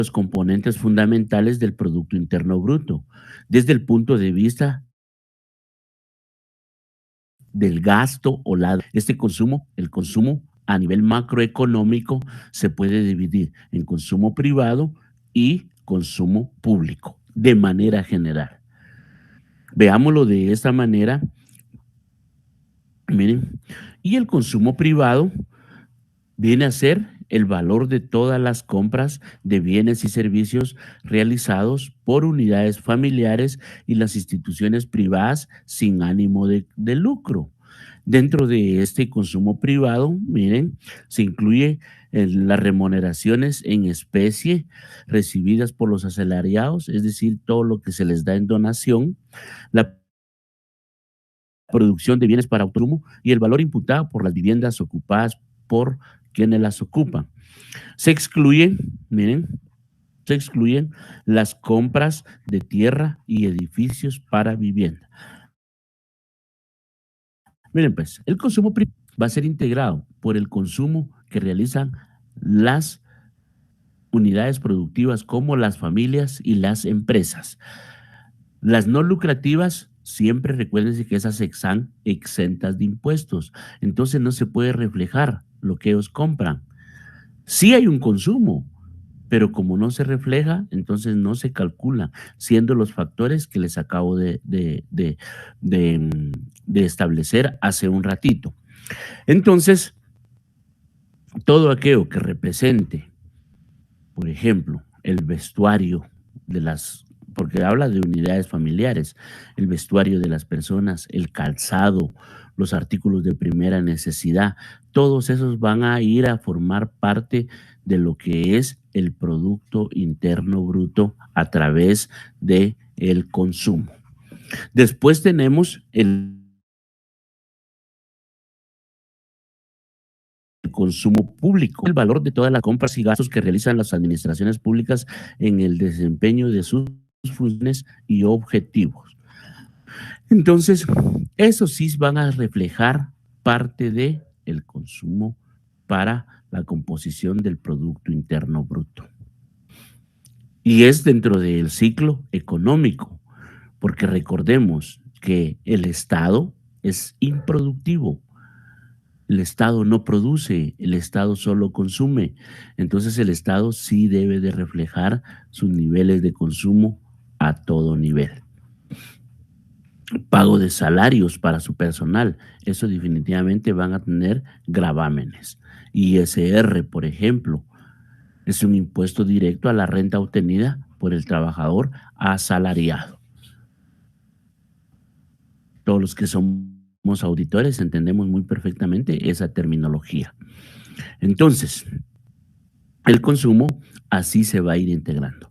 los componentes fundamentales del Producto Interno Bruto, desde el punto de vista del gasto o la este consumo, el consumo a nivel macroeconómico se puede dividir en consumo privado y consumo público, de manera general. Veámoslo de esta manera, miren, y el consumo privado viene a ser el valor de todas las compras de bienes y servicios realizados por unidades familiares y las instituciones privadas sin ánimo de lucro. Dentro de este consumo privado, miren, se incluye las remuneraciones en especie recibidas por los asalariados, es decir, todo lo que se les da en donación, la producción de bienes para autoconsumo y el valor imputado por las viviendas ocupadas por quienes las ocupan. Se excluyen, miren, se excluyen las compras de tierra y edificios para vivienda. Miren, pues, el consumo va a ser integrado por el consumo que realizan las unidades productivas como las familias y las empresas. Las no lucrativas, siempre recuérdense que esas están exentas de impuestos, entonces no se puede reflejar lo que ellos compran. Sí hay un consumo, pero como no se refleja, entonces no se calcula, siendo los factores que les acabo de establecer hace un ratito. Entonces, todo aquello que represente, por ejemplo, el vestuario de las, porque habla de unidades familiares, el vestuario de las personas, el calzado, los artículos de primera necesidad, todos esos van a ir a formar parte de lo que es el Producto Interno Bruto a través de el consumo. Después tenemos el consumo público, el valor de todas las compras y gastos que realizan las administraciones públicas en el desempeño de sus funciones y objetivos. Entonces, esos sí van a reflejar parte de el consumo para la composición del Producto Interno Bruto. Y es dentro del ciclo económico, porque recordemos que el Estado es improductivo. El Estado no produce, el Estado solo consume. Entonces el Estado sí debe de reflejar sus niveles de consumo a todo nivel. Pago de salarios para su personal, eso definitivamente van a tener gravámenes. ISR, por ejemplo, es un impuesto directo a la renta obtenida por el trabajador asalariado. Todos los que somos auditores entendemos muy perfectamente esa terminología. Entonces, el consumo así se va a ir integrando.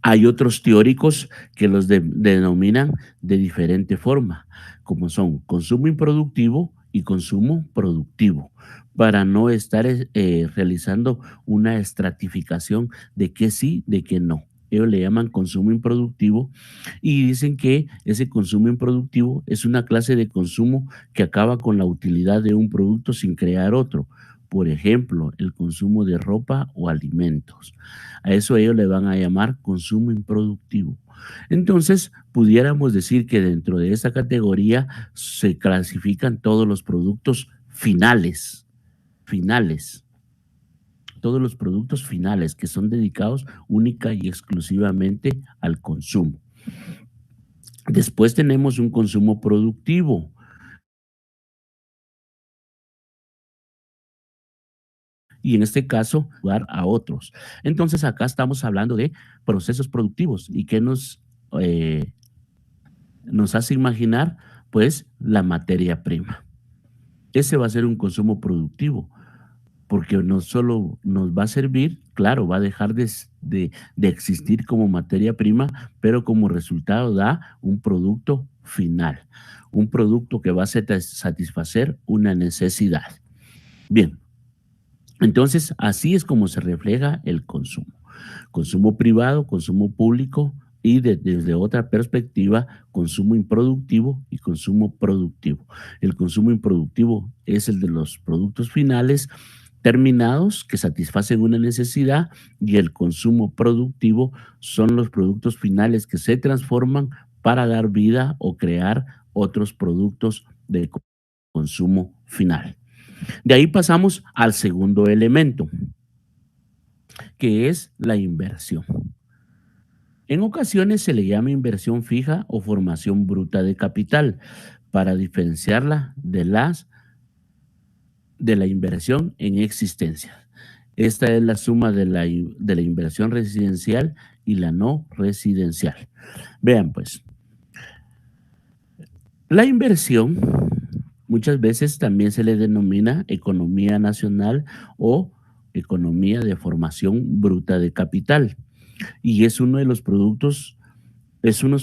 Hay otros teóricos que los denominan de diferente forma, como son consumo improductivo y consumo productivo, para no estar realizando una estratificación de qué sí, de qué no. Ellos le llaman consumo improductivo y dicen que ese consumo improductivo es una clase de consumo que acaba con la utilidad de un producto sin crear otro. Por ejemplo, el consumo de ropa o alimentos. A eso ellos le van a llamar consumo improductivo. Entonces, pudiéramos decir que dentro de esta categoría se clasifican todos los productos finales, todos los productos finales que son dedicados única y exclusivamente al consumo. Después tenemos un consumo productivo. Y en este caso, dar a otros. Entonces, acá estamos hablando de procesos productivos y que nos hace imaginar, pues, la materia prima. Ese va a ser un consumo productivo, porque no solo nos va a servir, claro, va a dejar de existir como materia prima, pero como resultado da un producto final, un producto que va a satisfacer una necesidad. Bien, entonces así es como se refleja el consumo. Consumo privado, consumo público y desde otra perspectiva, consumo improductivo y consumo productivo. El consumo improductivo es el de los productos finales terminados que satisfacen una necesidad y el consumo productivo son los productos finales que se transforman para dar vida o crear otros productos de consumo final. De ahí pasamos al segundo elemento, que es la inversión. En ocasiones se le llama inversión fija o formación bruta de capital para diferenciarla de la inversión en existencia. Esta es la suma de la inversión residencial y la no residencial. Vean pues, la inversión muchas veces también se le denomina economía nacional o economía de formación bruta de capital y es uno de los productos, es uno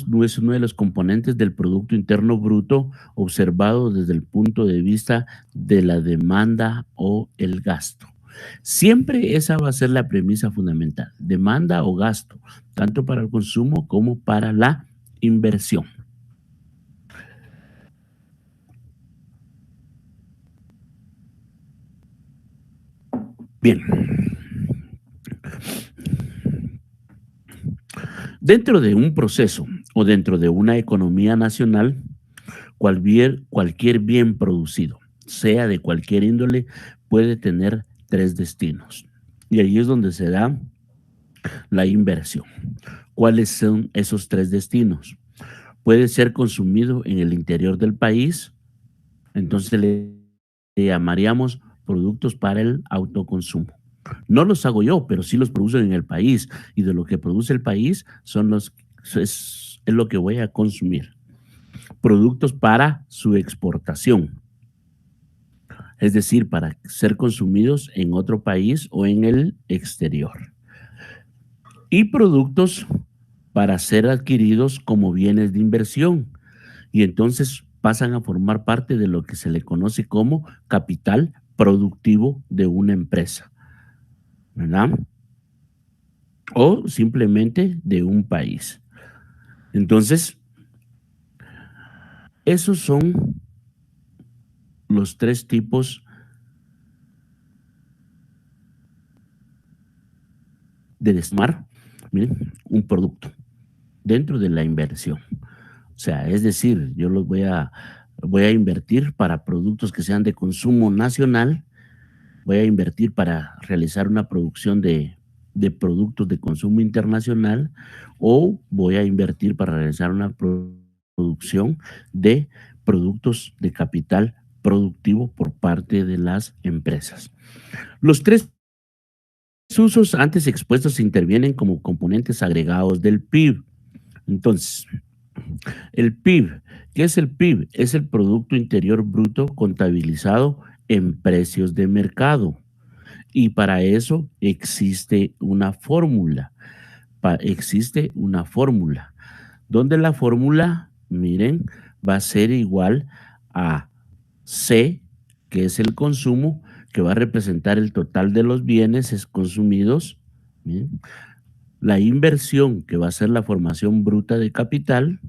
de los componentes del Producto Interno Bruto observado desde el punto de vista de la demanda o el gasto. Siempre esa va a ser la premisa fundamental, demanda o gasto, tanto para el consumo como para la inversión. Bien, dentro de un proceso o dentro de una economía nacional, cualquier bien producido, sea de cualquier índole, puede tener tres destinos. Y ahí es donde se da la inversión. ¿Cuáles son esos tres destinos? Puede ser consumido en el interior del país, entonces le llamaríamos productos para el autoconsumo. No los hago yo, pero sí los producen en el país y de lo que produce el país es lo que voy a consumir. Productos para su exportación, es decir, para ser consumidos en otro país o en el exterior. Y productos para ser adquiridos como bienes de inversión y entonces pasan a formar parte de lo que se le conoce como capital productivo de una empresa, ¿verdad? O simplemente de un país. Entonces, esos son los tres tipos de desmar, miren, un producto dentro de la inversión. O sea, es decir, yo voy a invertir para productos que sean de consumo nacional, voy a invertir para realizar una producción de productos de consumo internacional o voy a invertir para realizar una producción de productos de capital productivo por parte de las empresas. Los tres usos antes expuestos intervienen como componentes agregados del PIB. Entonces, el PIB, ¿qué es el PIB? Es el Producto Interior Bruto contabilizado en precios de mercado. Y para eso existe una fórmula. Existe una fórmula, donde la fórmula, miren, va a ser igual a C, que es el consumo, que va a representar el total de los bienes consumidos, ¿bien? La inversión, que va a ser la formación bruta de capital,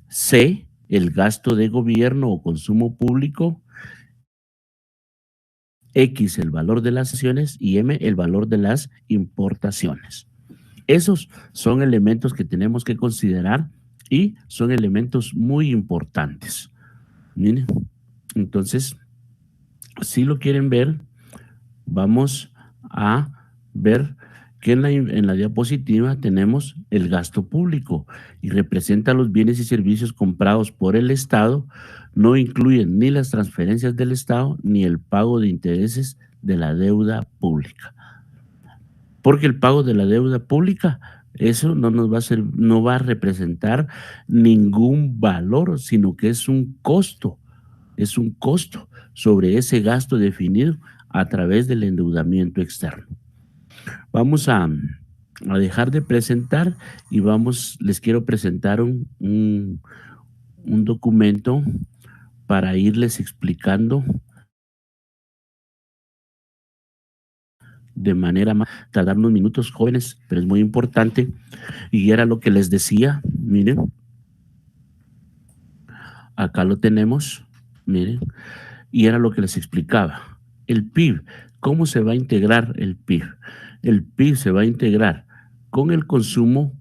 C, el gasto de gobierno o consumo público, X, el valor de las acciones y M, el valor de las importaciones. Esos son elementos que tenemos que considerar y son elementos muy importantes. Miren, entonces, si lo quieren ver, vamos a ver que en la diapositiva tenemos el gasto público y representa los bienes y servicios comprados por el Estado, no incluyen ni las transferencias del Estado ni el pago de intereses de la deuda pública. Porque el pago de la deuda pública, eso no nos va a ser, no va a representar ningún valor, sino que es un costo sobre ese gasto definido a través del endeudamiento externo. Vamos a dejar de presentar y les quiero presentar un documento para irles explicando de manera más, tardar unos minutos jóvenes, pero es muy importante. Y era lo que les decía, miren, acá lo tenemos, miren, y era lo que les explicaba. El PIB, ¿Cómo se va a integrar el PIB? El PIB se va a integrar con el consumo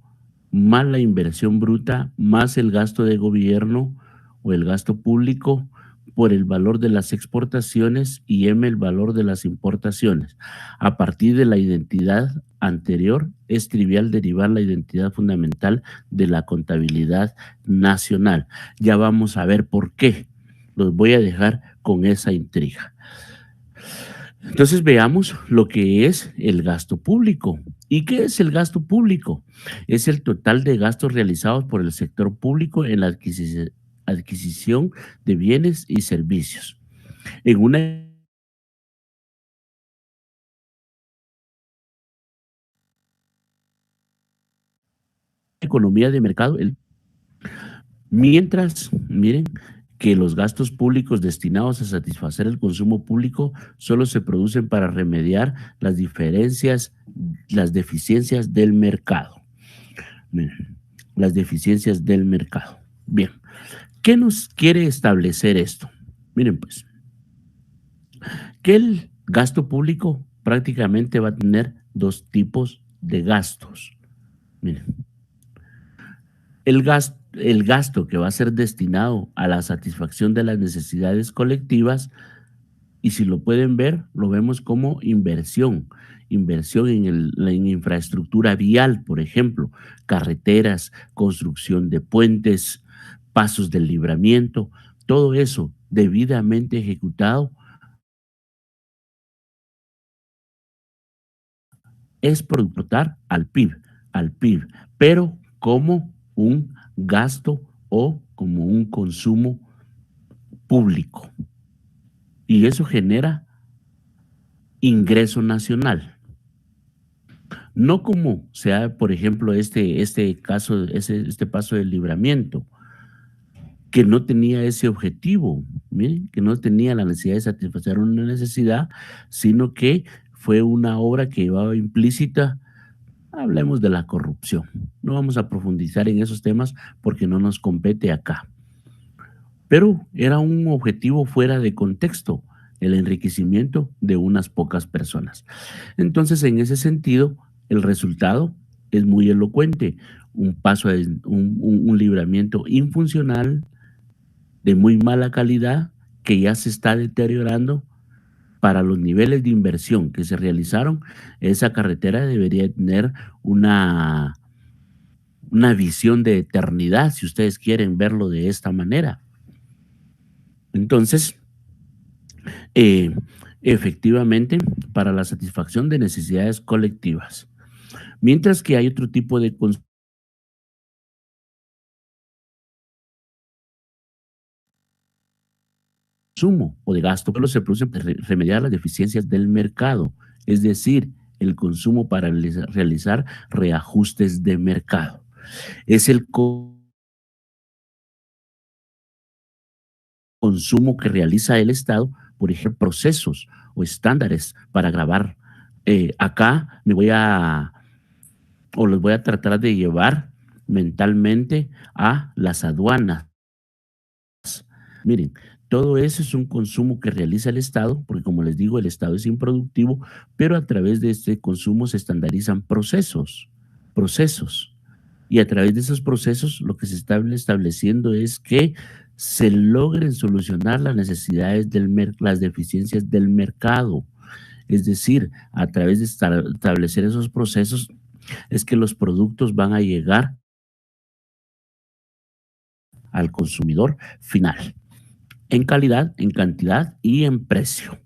más la inversión bruta, más el gasto de gobierno o el gasto público por el valor de las exportaciones y M el valor de las importaciones. A partir de la identidad anterior, es trivial derivar la identidad fundamental de la contabilidad nacional. Ya vamos a ver por qué. Los voy a dejar con esa intriga. Entonces veamos lo que es el gasto público. ¿Y qué es el gasto público? Es el total de gastos realizados por el sector público en la adquisición de bienes y servicios. En una economía de mercado, mientras, miren, que los gastos públicos destinados a satisfacer el consumo público solo se producen para remediar las diferencias, las deficiencias del mercado. Miren, las deficiencias del mercado. Bien, ¿qué nos quiere establecer esto? Miren, pues, que el gasto público prácticamente va a tener dos tipos de gastos. Miren, el gasto que va a ser destinado a la satisfacción de las necesidades colectivas, y si lo pueden ver, lo vemos como inversión. Inversión en infraestructura vial, por ejemplo, carreteras, construcción de puentes, pasos del libramiento, todo eso debidamente ejecutado es productar al PIB, pero como un gasto o como un consumo público. Y eso genera ingreso nacional. No como sea, por ejemplo, este caso, este paso del libramiento, que no tenía ese objetivo, miren, que no tenía la necesidad de satisfacer una necesidad, sino que fue una obra que llevaba implícita. Hablemos de la corrupción. No vamos a profundizar en esos temas porque no nos compete acá. Pero era un objetivo fuera de contexto, el enriquecimiento de unas pocas personas. Entonces, en ese sentido, el resultado es muy elocuente. Un paso, un libramiento infuncional, de muy mala calidad, que ya se está deteriorando para los niveles de inversión que se realizaron. Esa carretera debería tener una, una visión de eternidad, si ustedes quieren verlo de esta manera. Entonces, eh, efectivamente, para la satisfacción de necesidades colectivas. Mientras que hay otro tipo de consumo o de gasto, pero se produce para remediar las deficiencias del mercado, es decir, el consumo para realizar reajustes de mercado. Es el consumo que realiza el Estado, por ejemplo, procesos o estándares para grabar. Acá me voy a, o los voy a tratar de llevar mentalmente a las aduanas. Miren, todo eso es un consumo que realiza el Estado, porque como les digo, el Estado es improductivo, pero a través de este consumo se estandarizan procesos. Y a través de esos procesos lo que se está estableciendo es que se logren solucionar las necesidades las deficiencias del mercado. Es decir, a través de establecer esos procesos es que los productos van a llegar al consumidor final, en calidad, en cantidad y en precio.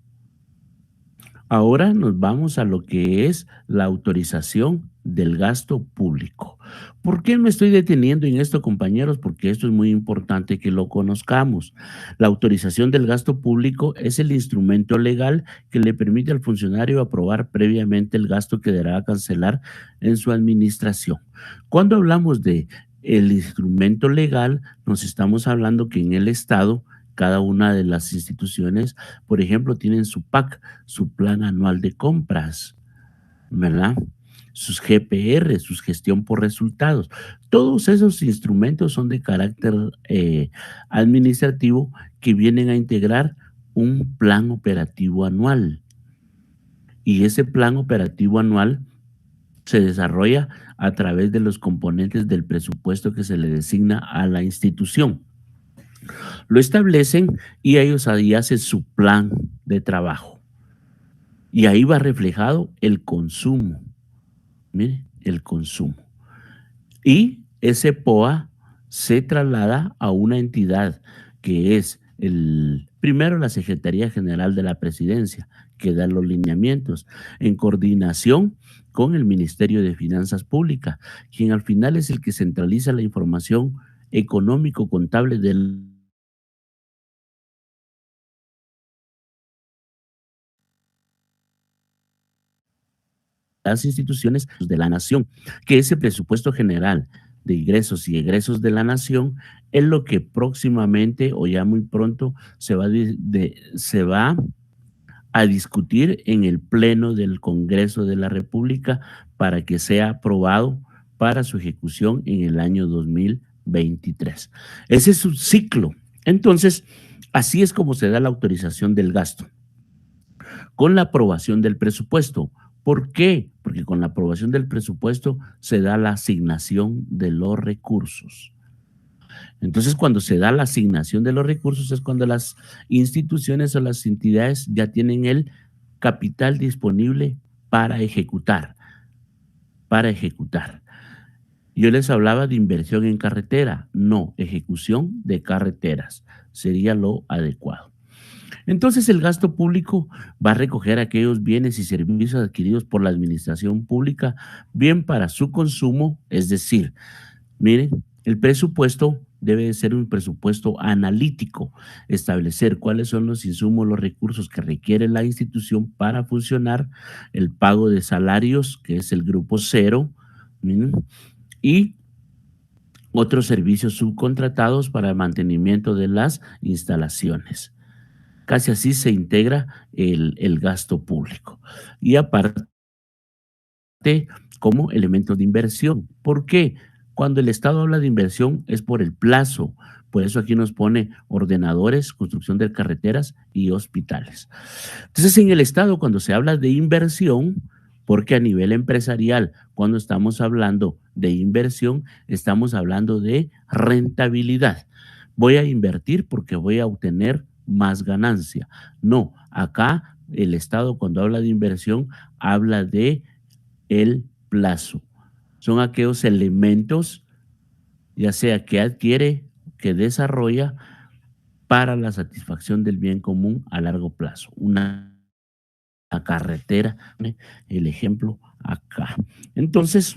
Ahora nos vamos a lo que es la autorización del gasto público. ¿Por qué me estoy deteniendo en esto, compañeros? Porque esto es muy importante que lo conozcamos. La autorización del gasto público es el instrumento legal que le permite al funcionario aprobar previamente el gasto que deberá cancelar en su administración. Cuando hablamos de el instrumento legal, nos estamos hablando que en el Estado cada una de las instituciones, por ejemplo, tienen su PAC, su plan anual de compras, ¿verdad? Sus GPR, su gestión por resultados. Todos esos instrumentos son de carácter administrativo que vienen a integrar un plan operativo anual. y ese plan operativo anual se desarrolla a través de los componentes del presupuesto que se le designa a la institución. Lo establecen y ellos ahí hacen su plan de trabajo. Y ahí va reflejado el consumo. Mire, el consumo. Y ese POA se traslada a una entidad que es primero la Secretaría General de la Presidencia, que da los lineamientos en coordinación con el Ministerio de Finanzas Públicas, quien al final es el que centraliza la información económico-contable de las instituciones de la nación, que ese presupuesto general de ingresos y egresos de la nación es lo que próximamente o ya muy pronto se va a discutir en el Pleno del Congreso de la República para que sea aprobado para su ejecución en el año 2023. Ese es su ciclo. Entonces, así es como se da la autorización del gasto con la aprobación del presupuesto. ¿Por qué? Porque con la aprobación del presupuesto se da la asignación de los recursos. Entonces, cuando se da la asignación de los recursos es cuando las instituciones o las entidades ya tienen el capital disponible para ejecutar, para ejecutar. Yo les hablaba de inversión en carretera, no, ejecución de carreteras sería lo adecuado. Entonces el gasto público va a recoger aquellos bienes y servicios adquiridos por la administración pública, bien para su consumo, es decir, miren, el presupuesto debe de ser un presupuesto analítico, establecer cuáles son los insumos, los recursos que requiere la institución para funcionar, el pago de salarios, que es el grupo cero, miren, y otros servicios subcontratados para el mantenimiento de las instalaciones. Casi así se integra el gasto público. Y aparte, como elementos de inversión. ¿Por qué? Cuando el Estado habla de inversión es por el plazo. Por eso aquí nos pone ordenadores, construcción de carreteras y hospitales. Entonces, en el Estado, cuando se habla de inversión, porque a nivel empresarial, cuando estamos hablando de inversión, estamos hablando de rentabilidad. Voy a invertir porque voy a obtener más ganancia. No, acá el Estado cuando habla de inversión habla de el plazo. Son aquellos elementos, ya sea que adquiere, que desarrolla para la satisfacción del bien común a largo plazo. Una carretera, el ejemplo acá. Entonces,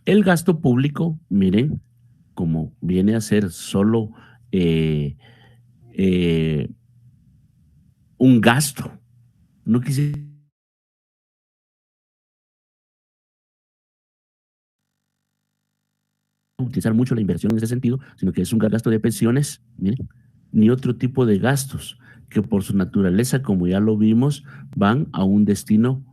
el gasto público, miren, como viene a ser solo eh, eh, un gasto, no quisiera utilizar mucho la inversión en ese sentido, sino que es un gasto de pensiones, miren, ni otro tipo de gastos que por su naturaleza, como ya lo vimos, van a un destino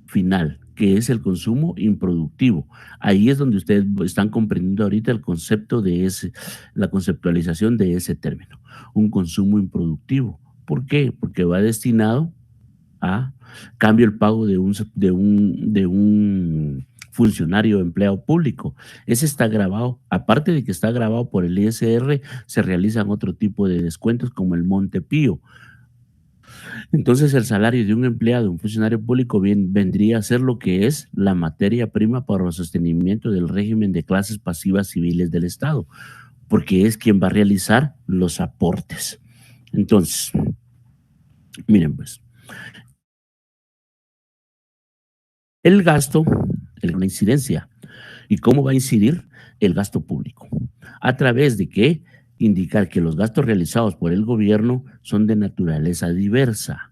final, que es el consumo improductivo. Ahí es donde ustedes están comprendiendo ahorita el concepto de la conceptualización de ese término, un consumo improductivo. ¿Por qué? Porque va destinado a cambio el pago de un funcionario o empleado público. Ese está grabado, aparte de que está grabado por el ISR, se realizan otro tipo de descuentos como el Monte Pío. Entonces el salario de un empleado, un funcionario público, vendría a ser lo que es la materia prima para el sostenimiento del régimen de clases pasivas civiles del Estado, porque es quien va a realizar los aportes. Entonces, miren pues, el gasto, una incidencia. ¿Y cómo va a incidir el gasto público? A través de que indicar que los gastos realizados por el gobierno son de naturaleza diversa.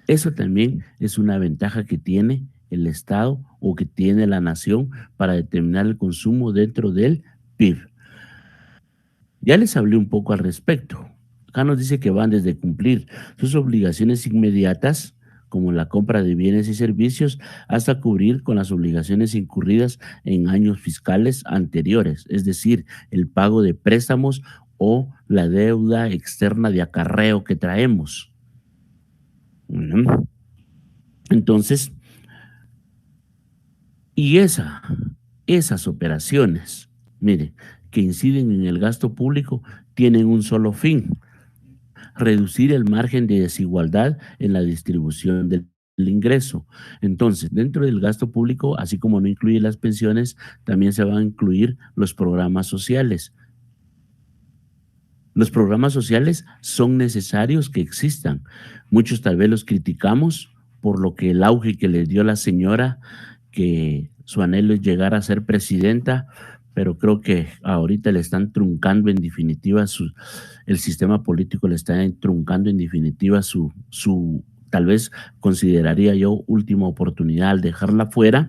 Eso también es una ventaja que tiene el Estado o que tiene la nación para determinar el consumo dentro del PIB. Ya les hablé un poco al respecto. Acá nos dice que van desde cumplir sus obligaciones inmediatas, como la compra de bienes y servicios, hasta cubrir con las obligaciones incurridas en años fiscales anteriores, es decir, el pago de préstamos o la deuda externa de acarreo que traemos. Ujú. Entonces, y esas operaciones, mire, que inciden en el gasto público, tienen un solo fin: reducir el margen de desigualdad en la distribución del ingreso. Entonces, dentro del gasto público, así como no incluye las pensiones, también se van a incluir los programas sociales. Los programas sociales son necesarios que existan. Muchos tal vez los criticamos por lo que el auge que les dio la señora, que su anhelo es llegar a ser presidenta, pero creo que ahorita le están truncando en definitiva el sistema político le está truncando en definitiva tal vez consideraría yo última oportunidad al dejarla fuera.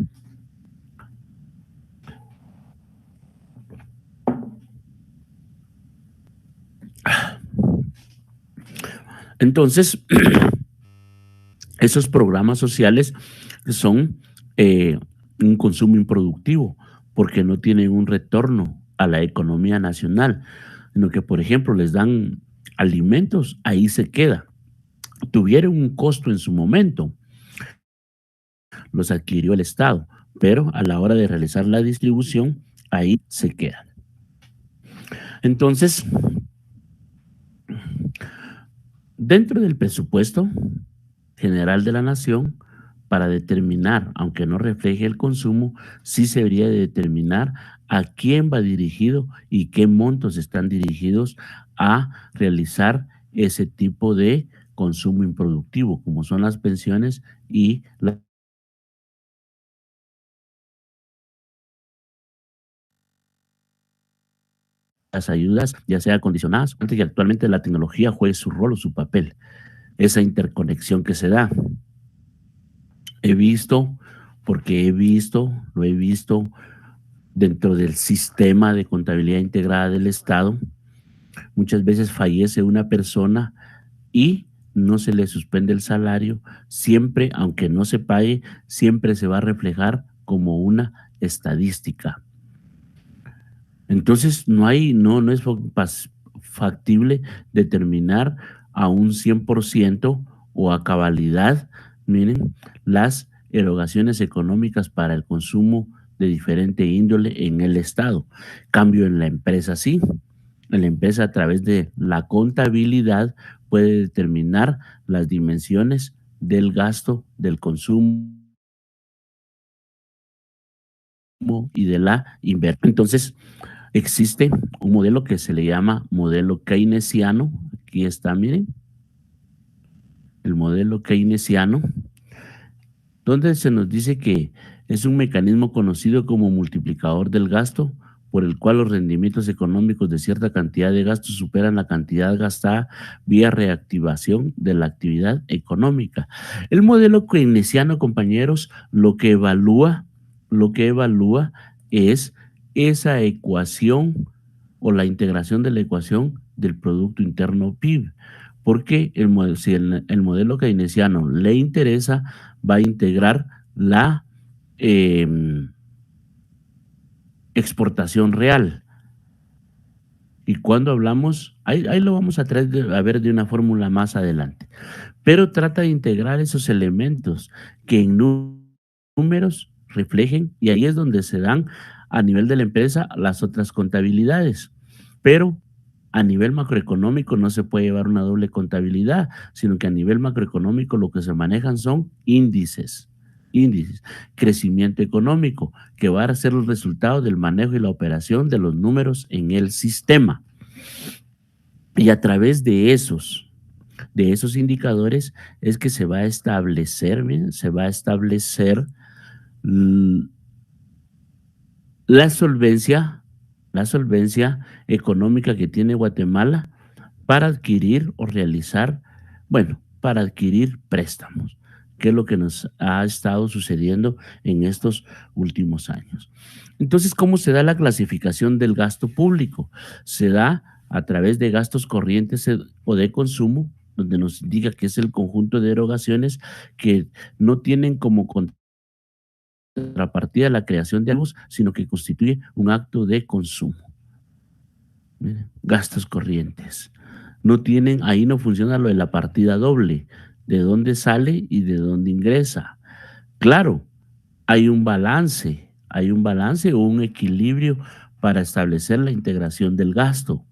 Entonces, esos programas sociales son un consumo improductivo porque no tienen un retorno a la economía nacional, sino que, por ejemplo, les dan alimentos, ahí se queda. Tuvieron un costo en su momento, los adquirió el Estado, pero a la hora de realizar la distribución, ahí se quedan. Entonces, dentro del presupuesto general de la nación, para determinar, aunque no refleje el consumo, sí se debería de determinar a quién va dirigido y qué montos están dirigidos a realizar ese tipo de consumo improductivo, como son las pensiones y las ayudas, ya sea condicionadas, que actualmente la tecnología juegue su rol o su papel, esa interconexión que se da. He visto, porque lo he visto dentro del sistema de contabilidad integrada del Estado, muchas veces fallece una persona y no se le suspende el salario, siempre, aunque no se pague, siempre se va a reflejar como una estadística. Entonces, no es factible determinar a un 100% o a cabalidad, miren, las erogaciones económicas para el consumo de diferente índole en el Estado. Cambio en la empresa, sí. En la empresa, a través de la contabilidad, puede determinar las dimensiones del gasto, del consumo y de la inversión. Entonces, existe un modelo que se le llama modelo keynesiano. Aquí está, miren, el modelo keynesiano, donde se nos dice que es un mecanismo conocido como multiplicador del gasto, por el cual los rendimientos económicos de cierta cantidad de gastos superan la cantidad gastada vía reactivación de la actividad económica. El modelo keynesiano, compañeros, lo que evalúa es esa ecuación o la integración de la ecuación del Producto Interno PIB. Porque si el modelo keynesiano le interesa, va a integrar la eh, exportación real. Y cuando hablamos, ahí lo vamos a traer a ver de una fórmula más adelante, pero trata de integrar esos elementos que en números reflejen, y ahí es donde se dan a nivel de la empresa las otras contabilidades. Pero a nivel macroeconómico no se puede llevar una doble contabilidad, sino que a nivel macroeconómico lo que se manejan son índices, crecimiento económico, que va a ser el resultado del manejo y la operación de los números en el sistema. Y a través de esos indicadores es que se va a establecer, miren, se va a establecer la solvencia, la solvencia económica que tiene Guatemala para adquirir o realizar, bueno, para adquirir préstamos, que es lo que nos ha estado sucediendo en estos últimos años. Entonces, ¿cómo se da la clasificación del gasto público? Se da a través de gastos corrientes o de consumo, donde nos indica que es el conjunto de erogaciones que no tienen como contrapartida la creación de algo, sino que constituye un acto de consumo. Miren, gastos corrientes. No tienen, ahí no funciona lo de la partida doble. de dónde sale y de dónde ingresa. Claro, hay un balance o un equilibrio para establecer la integración del gasto,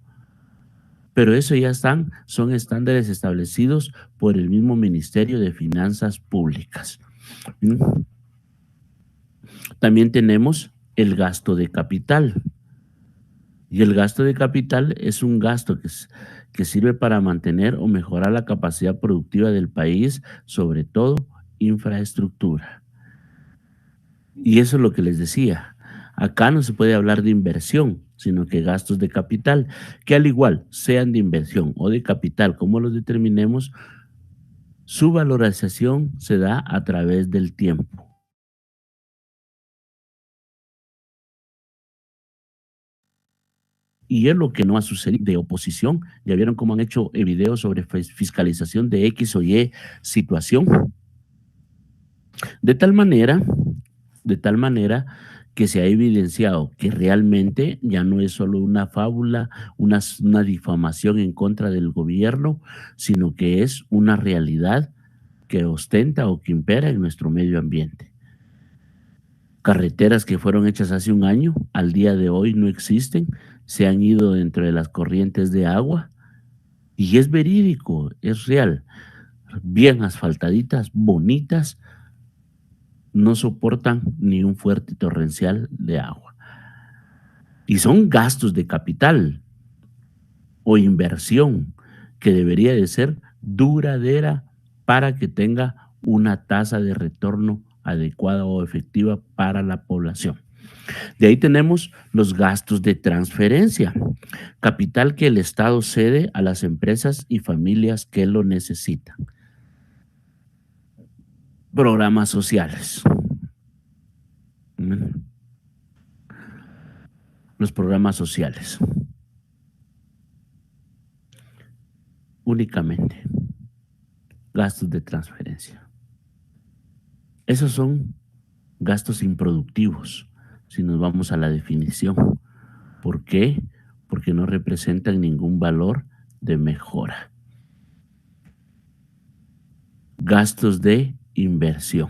pero eso ya son estándares establecidos por el mismo Ministerio de Finanzas Públicas. ¿Mm? También tenemos el gasto de capital. Y el gasto de capital es un gasto que sirve para mantener o mejorar la capacidad productiva del país, sobre todo infraestructura. Y eso es lo que les decía. Acá no se puede hablar de inversión, sino que gastos de capital, que al igual sean de inversión o de capital, como los determinemos, su valorización se da a través del tiempo. Y es lo que no ha sucedido de oposición. Ya vieron cómo han hecho videos sobre fiscalización de X o Y situación. De tal manera, de tal manera que se ha evidenciado que realmente ya no es solo una fábula, una difamación en contra del gobierno, sino que es una realidad que ostenta o que impera en nuestro medio ambiente. Carreteras que fueron hechas hace un año, al día de hoy no existen, se han ido dentro de las corrientes de agua y es verídico, es real. Bien asfaltaditas, bonitas, no soportan ni un fuerte torrencial de agua. Y son gastos de capital o inversión que debería de ser duradera para que tenga una tasa de retorno adecuada o efectiva para la población. De ahí tenemos los gastos de transferencia, capital que el Estado cede a las empresas y familias que lo necesitan. Programas sociales. Mm, Los programas sociales, únicamente gastos de transferencia. Esos son gastos improductivos, si nos vamos a la definición. ¿Por qué? Porque no representan ningún valor de mejora. Gastos de inversión.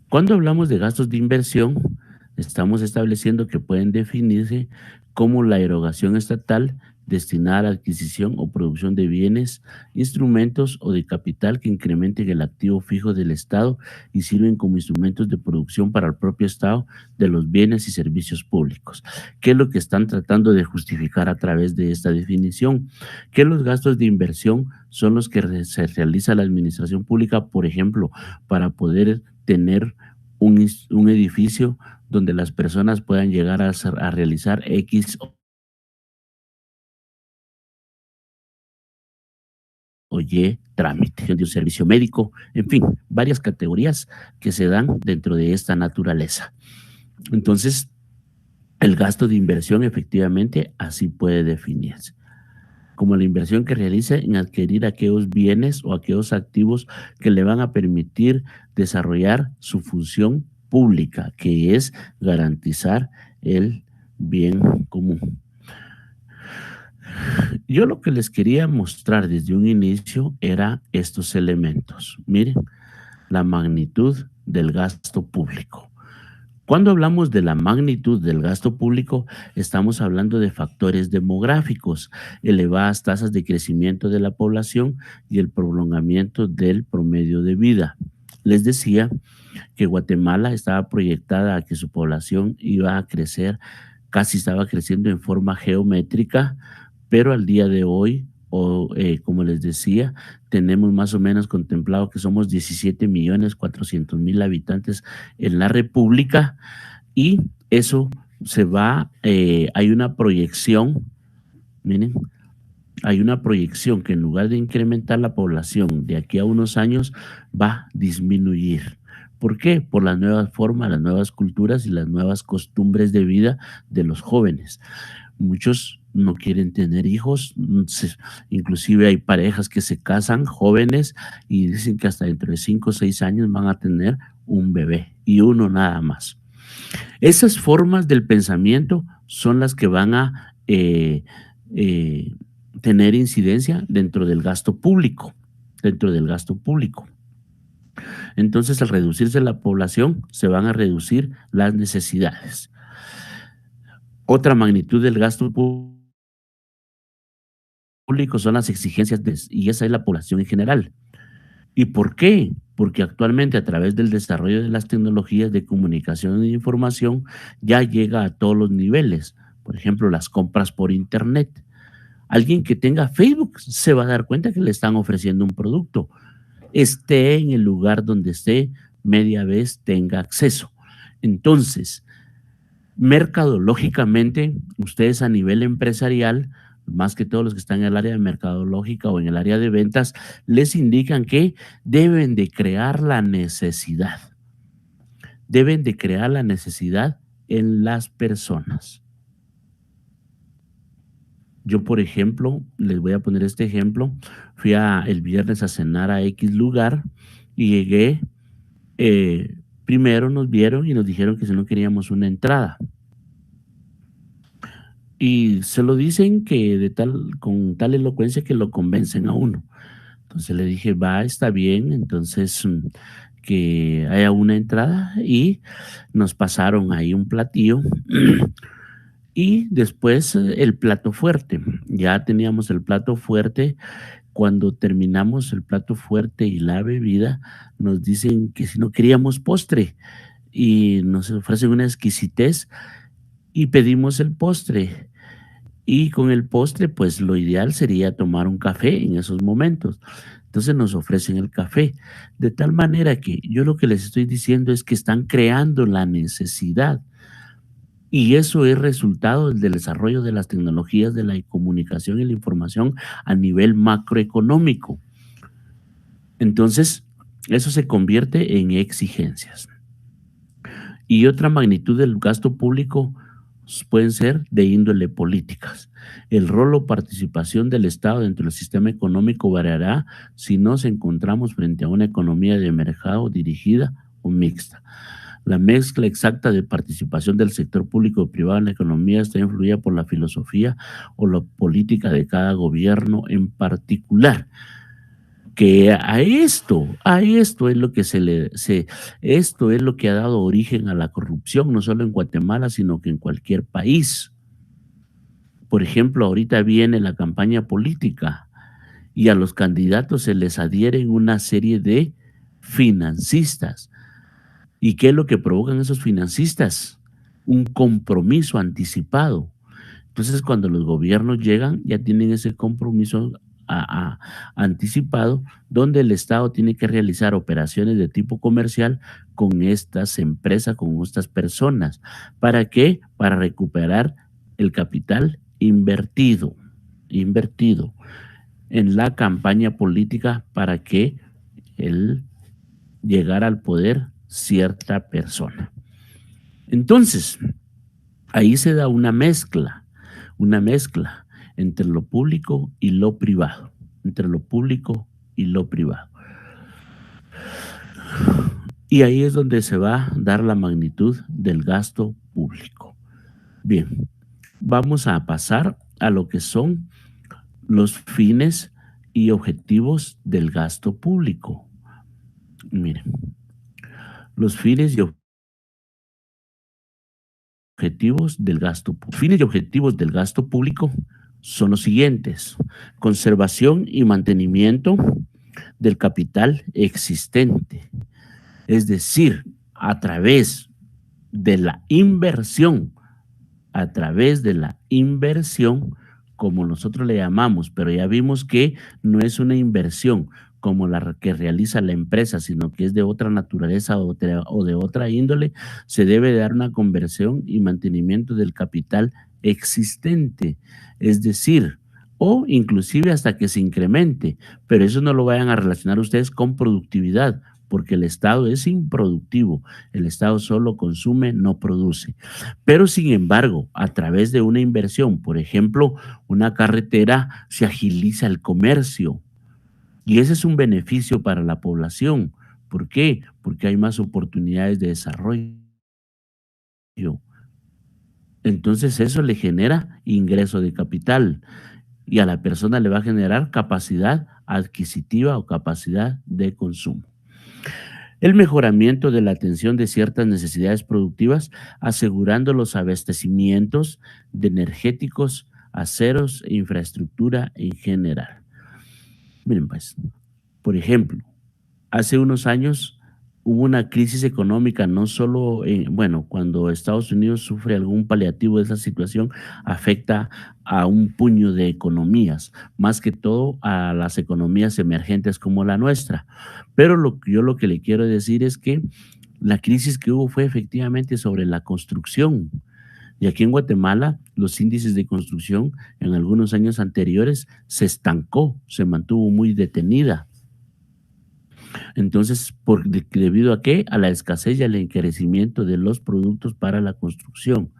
Cuando hablamos de gastos de inversión, estamos estableciendo que pueden definirse como la erogación estatal destinada a la adquisición o producción de bienes, instrumentos o de capital que incrementen el activo fijo del Estado y sirven como instrumentos de producción para el propio Estado de los bienes y servicios públicos. ¿Qué es lo que están tratando de justificar a través de esta definición? Que los gastos de inversión son los que se realiza la administración pública, por ejemplo, para poder tener un edificio donde las personas puedan llegar a realizar X o Y trámite, de un servicio médico, en fin, varias categorías que se dan dentro de esta naturaleza. Entonces, el gasto de inversión efectivamente así puede definirse como la inversión que realice en adquirir aquellos bienes o aquellos activos que le van a permitir desarrollar su función pública, que es garantizar el bien común. Yo lo que les quería mostrar desde un inicio era estos elementos. Miren, la magnitud del gasto público. Cuando hablamos de la magnitud del gasto público, estamos hablando de factores demográficos, elevadas tasas de crecimiento de la población y el prolongamiento del promedio de vida. Les decía que Guatemala estaba proyectada a que su población iba a crecer, casi estaba creciendo en forma geométrica, pero al día de hoy, como les decía, tenemos más o menos contemplado que somos 17.400.000 habitantes en la República y eso hay una proyección, miren, hay una proyección que en lugar de incrementar la población de aquí a unos años, va a disminuir. ¿Por qué? Por las nuevas formas, las nuevas culturas y las nuevas costumbres de vida de los jóvenes. Muchos no quieren tener hijos, inclusive hay parejas que se casan jóvenes y dicen que hasta dentro de 5 o 6 años van a tener un bebé y uno nada más. Esas formas del pensamiento son las que van a tener incidencia dentro del gasto público. dentro del gasto público. Entonces, al reducirse la población, se van a reducir las necesidades. Otra magnitud del gasto público son las exigencias y esa es la población en general. ¿Y por qué? Porque actualmente a través del desarrollo de las tecnologías de comunicación y de información ya llega a todos los niveles. Por ejemplo, las compras por internet. Alguien que tenga Facebook se va a dar cuenta que le están ofreciendo un producto. Esté en el lugar donde esté, media vez tenga acceso. Entonces, mercadológicamente, ustedes a nivel empresarial, más que todos los que están en el área de mercadológica o en el área de ventas, les indican que deben de crear la necesidad. Deben de crear la necesidad en las personas. Yo, por ejemplo, les voy a poner este ejemplo. Fui el viernes a cenar a X lugar y llegué. Primero nos vieron y nos dijeron que si no queríamos una entrada. Y se lo dicen que con tal elocuencia que lo convencen a uno. Entonces le dije, va, está bien, entonces que haya una entrada y nos pasaron ahí un platillo y después el plato fuerte. Ya teníamos el plato fuerte. Cuando terminamos el plato fuerte y la bebida, nos dicen que si no queríamos postre y nos ofrecen una exquisitez y pedimos el postre. Y con el postre, pues lo ideal sería tomar un café en esos momentos. Entonces nos ofrecen el café. De tal manera que yo lo que les estoy diciendo es que están creando la necesidad. Y eso es resultado del desarrollo de las tecnologías de la comunicación y la información a nivel macroeconómico. Entonces, eso se convierte en exigencias. Y otra magnitud del gasto público pueden ser de índole políticas. El rol o participación del Estado dentro del sistema económico variará si nos encontramos frente a una economía de mercado dirigida o mixta. La mezcla exacta de participación del sector público y privado en la economía está influida por la filosofía o la política de cada gobierno en particular. Que a esto es lo que esto es lo que ha dado origen a la corrupción, no solo en Guatemala, sino que en cualquier país. Por ejemplo, ahorita viene la campaña política y a los candidatos se les adhieren una serie de financistas. ¿Y qué es lo que provocan esos financistas? Un compromiso anticipado. Entonces, cuando los gobiernos llegan, ya tienen ese compromiso anticipado, donde el Estado tiene que realizar operaciones de tipo comercial con estas empresas, con estas personas. ¿Para qué? Para recuperar el capital invertido en la campaña política para que él llegara al poder cierta persona. Entonces, ahí se da una mezcla entre lo público y lo privado, entre lo público y lo privado. Y ahí es donde se va a dar la magnitud del gasto público. Bien, vamos a pasar a lo que son los fines y objetivos del gasto público. Miren, los fines y objetivos del gasto público son los siguientes: conservación y mantenimiento del capital existente, es decir, a través de la inversión, a través de la inversión, como nosotros le llamamos, pero ya vimos que no es una inversión como la que realiza la empresa, sino que es de otra naturaleza o de otra índole. Se debe dar una conversión y mantenimiento del capital existente, es decir, o inclusive hasta que se incremente, pero eso no lo vayan a relacionar ustedes con productividad, porque el Estado es improductivo, el Estado solo consume, no produce. Pero sin embargo, a través de una inversión, por ejemplo, una carretera, se agiliza el comercio y ese es un beneficio para la población. ¿Por qué? Porque hay más oportunidades de desarrollo. Entonces eso le genera ingreso de capital y a la persona le va a generar capacidad adquisitiva o capacidad de consumo. El mejoramiento de la atención de ciertas necesidades productivas, asegurando los abastecimientos de energéticos, aceros e infraestructura en general. Miren, pues, por ejemplo, hace unos años hubo una crisis económica, no solo, bueno, cuando Estados Unidos sufre algún paliativo de esa situación, afecta a un puño de economías, más que todo a las economías emergentes como la nuestra. Pero yo lo que le quiero decir es que la crisis que hubo fue efectivamente sobre la construcción. Y aquí en Guatemala, los índices de construcción en algunos años anteriores se estancó, se mantuvo muy detenida. Entonces, ¿debido a qué? A la escasez y al encarecimiento de los productos para la construcción.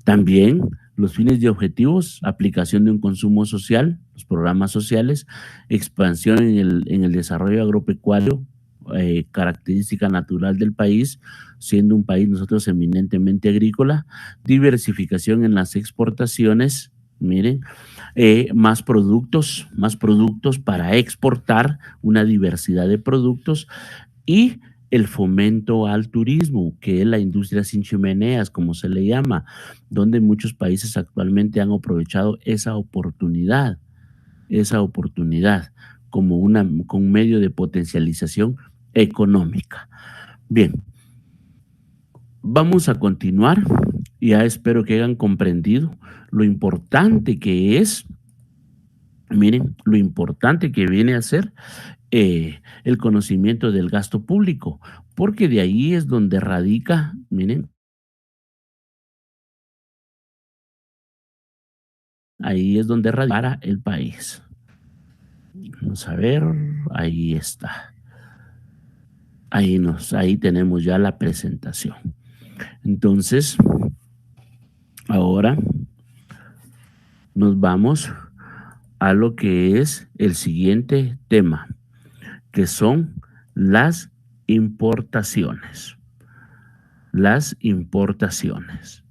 También los fines y objetivos, aplicación de un consumo social, los programas sociales, expansión en el desarrollo agropecuario, característica natural del país, siendo un país nosotros eminentemente agrícola, diversificación en las exportaciones, miren, más productos para exportar, una diversidad de productos y el fomento al turismo, que es la industria sin chimeneas, como se le llama, donde muchos países actualmente han aprovechado esa oportunidad como con un medio de potencialización económica. Bien, vamos a continuar. Ya espero que hayan comprendido lo importante que es, miren, lo importante que viene a ser el conocimiento del gasto público, porque de ahí es donde radica, miren, ahí es donde radica para el país. Vamos a ver, ahí está. Ahí tenemos ya la presentación. Entonces, ahora nos vamos a lo que es el siguiente tema, que son las importaciones. Las importaciones.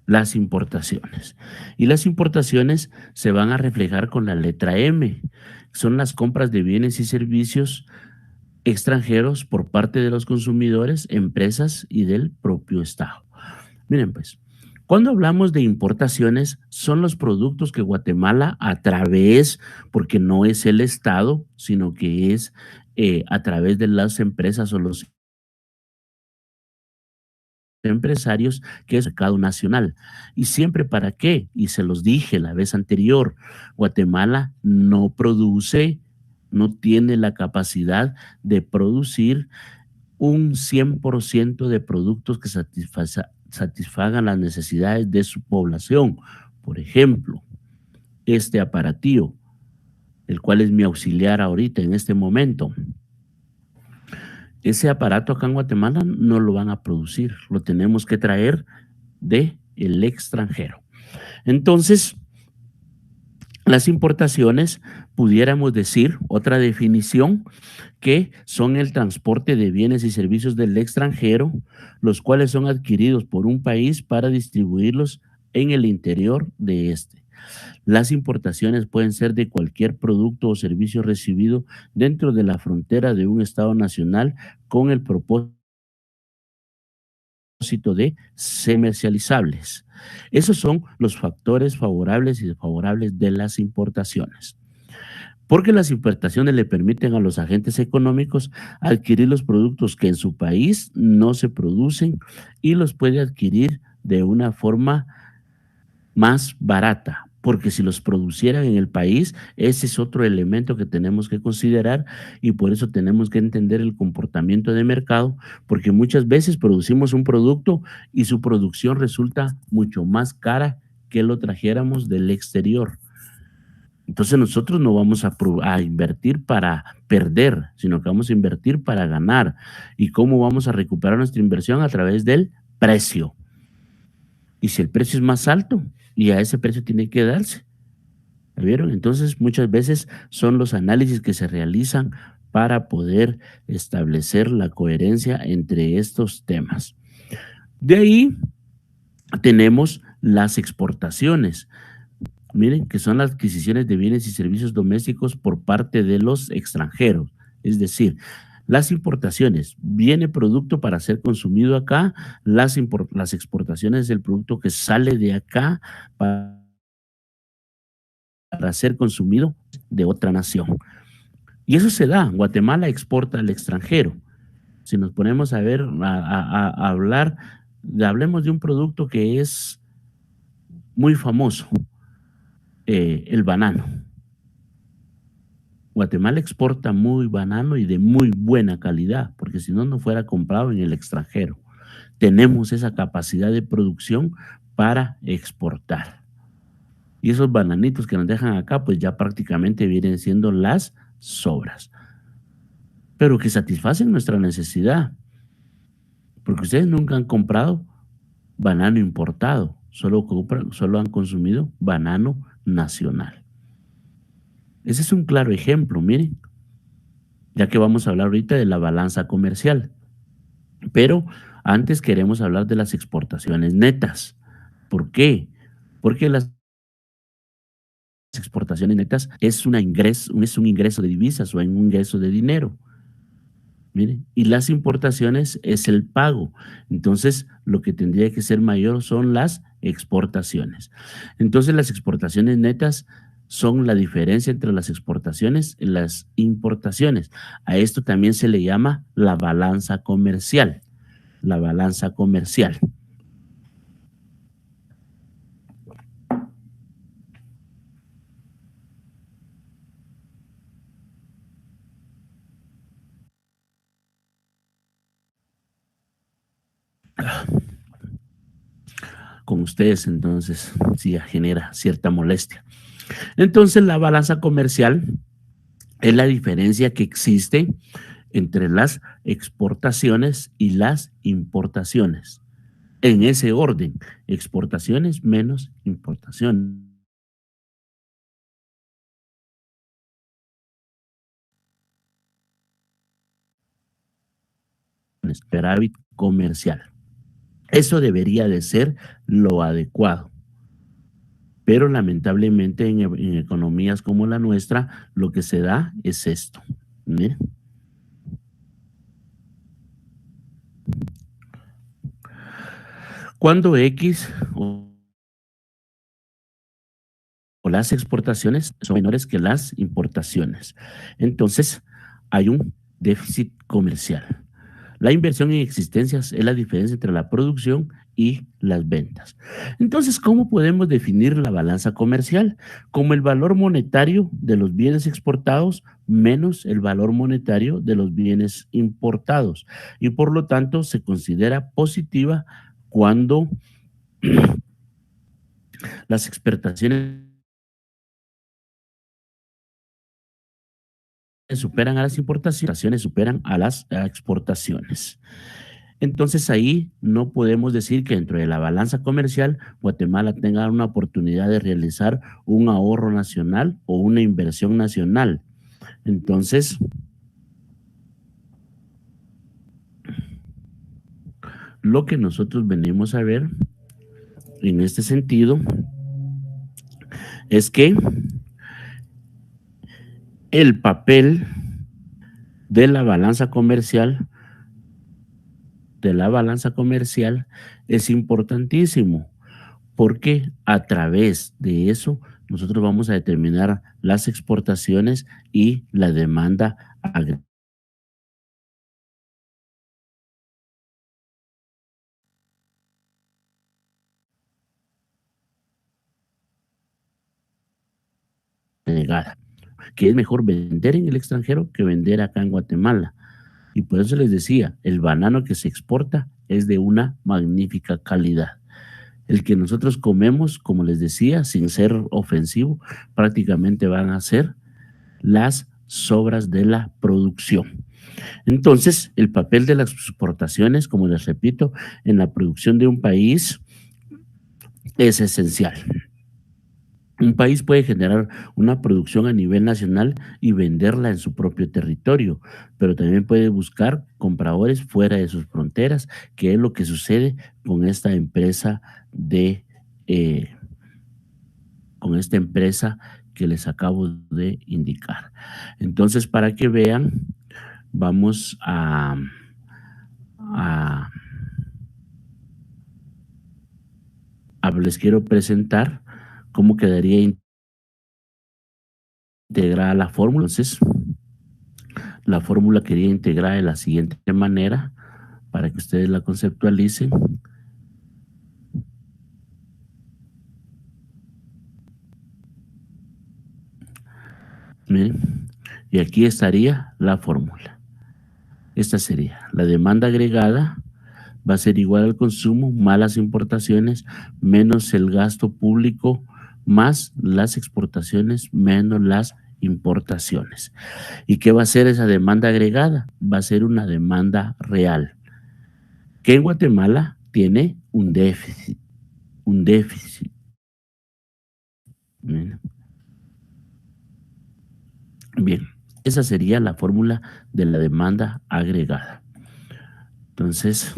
Las importaciones. Y las importaciones se van a reflejar con la letra M. Son las compras de bienes y servicios extranjeros por parte de los consumidores, empresas y del propio Estado. Miren, pues, cuando hablamos de importaciones, son los productos que Guatemala a través, porque no es el Estado, sino que es a través de las empresas o los empresarios, que es el mercado nacional. ¿Y siempre para qué? Y se los dije la vez anterior, Guatemala no produce, no tiene la capacidad de producir un 100% de productos que satisfagan las necesidades de su población. Por ejemplo, este aparatío, el cual es mi auxiliar ahorita en este momento. Ese aparato acá en Guatemala no lo van a producir, lo tenemos que traer del extranjero. Entonces, las importaciones, pudiéramos decir, otra definición, que son el transporte de bienes y servicios del extranjero, los cuales son adquiridos por un país para distribuirlos en el interior de este. Las importaciones pueden ser de cualquier producto o servicio recibido dentro de la frontera de un Estado nacional con el propósito de comercializables. Esos son los factores favorables y desfavorables de las importaciones. Porque las importaciones le permiten a los agentes económicos adquirir los productos que en su país no se producen y los puede adquirir de una forma más barata, porque si los producieran en el país, ese es otro elemento que tenemos que considerar y por eso tenemos que entender el comportamiento de mercado, porque muchas veces producimos un producto y su producción resulta mucho más cara que lo trajéramos del exterior. Entonces nosotros no vamos a invertir para perder, sino que vamos a invertir para ganar. ¿Y cómo vamos a recuperar nuestra inversión? A través del precio. Y si el precio es más alto, y a ese precio tiene que darse. ¿Me vieron? Entonces muchas veces son los análisis que se realizan para poder establecer la coherencia entre estos temas. De ahí tenemos las exportaciones. Miren, que son las adquisiciones de bienes y servicios domésticos por parte de los extranjeros. Es decir, las importaciones, viene producto para ser consumido acá, las exportaciones del producto que sale de acá para ser consumido de otra nación. Y eso se da, Guatemala exporta al extranjero. Si nos ponemos a ver, a hablar, hablemos de un producto que es muy famoso, el banano. Guatemala exporta muy banano y de muy buena calidad, porque si no, no fuera comprado en el extranjero. Tenemos esa capacidad de producción para exportar. Y esos bananitos que nos dejan acá, pues ya prácticamente vienen siendo las sobras, pero que satisfacen nuestra necesidad, porque ustedes nunca han comprado banano importado, solo han consumido banano nacional. Ese es un claro ejemplo, miren, ya que vamos a hablar ahorita de la balanza comercial. Pero antes queremos hablar de las exportaciones netas. ¿Por qué? Porque las exportaciones netas es un ingreso de divisas o un ingreso de dinero. Mire, y las importaciones es el pago. Entonces, lo que tendría que ser mayor son las exportaciones. Entonces, las exportaciones netas son la diferencia entre las exportaciones y las importaciones. A esto también se le llama la balanza comercial. La balanza comercial. Con ustedes, entonces sí genera cierta molestia. Entonces, la balanza comercial es la diferencia que existe entre las exportaciones y las importaciones. En ese orden, exportaciones menos importaciones. Superávit comercial. Eso debería de ser lo adecuado. Pero lamentablemente en economías como la nuestra, lo que se da es esto. ¿Miren? Cuando X o las exportaciones son menores que las importaciones. Entonces, hay un déficit comercial. La inversión en existencias es la diferencia entre la producción y las ventas. Entonces, ¿cómo podemos definir la balanza comercial? Como el valor monetario de los bienes exportados menos el valor monetario de los bienes importados. Y por lo tanto, se considera positiva cuando las exportaciones superan a las importaciones, superan a las exportaciones. Entonces ahí no podemos decir que dentro de la balanza comercial Guatemala tenga una oportunidad de realizar un ahorro nacional o una inversión nacional. Entonces, lo que nosotros venimos a ver en este sentido es que el papel de la balanza comercial es importantísimo porque a través de eso nosotros vamos a determinar las exportaciones y la demanda agregada, que es mejor vender en el extranjero que vender acá en Guatemala. Y por eso les decía, el banano que se exporta es de una magnífica calidad. El que nosotros comemos, como les decía, sin ser ofensivo, prácticamente van a ser las sobras de la producción. Entonces, el papel de las exportaciones, como les repito, en la producción de un país es esencial. Un país puede generar una producción a nivel nacional y venderla en su propio territorio, pero también puede buscar compradores fuera de sus fronteras, que es lo que sucede con esta empresa de, eh, con esta empresa que les acabo de indicar. Entonces, para que vean, vamos a, les quiero presentar cómo quedaría integrada la fórmula. Entonces, la fórmula quería integrar de la siguiente manera para que ustedes la conceptualicen. Miren, y aquí estaría la fórmula. Esta sería la demanda agregada va a ser igual al consumo más las importaciones menos el gasto público más las exportaciones menos las importaciones. ¿Y qué va a ser esa demanda agregada? Va a ser una demanda real, que en Guatemala tiene un déficit, un déficit. Bien, esa sería la fórmula de la demanda agregada. Entonces,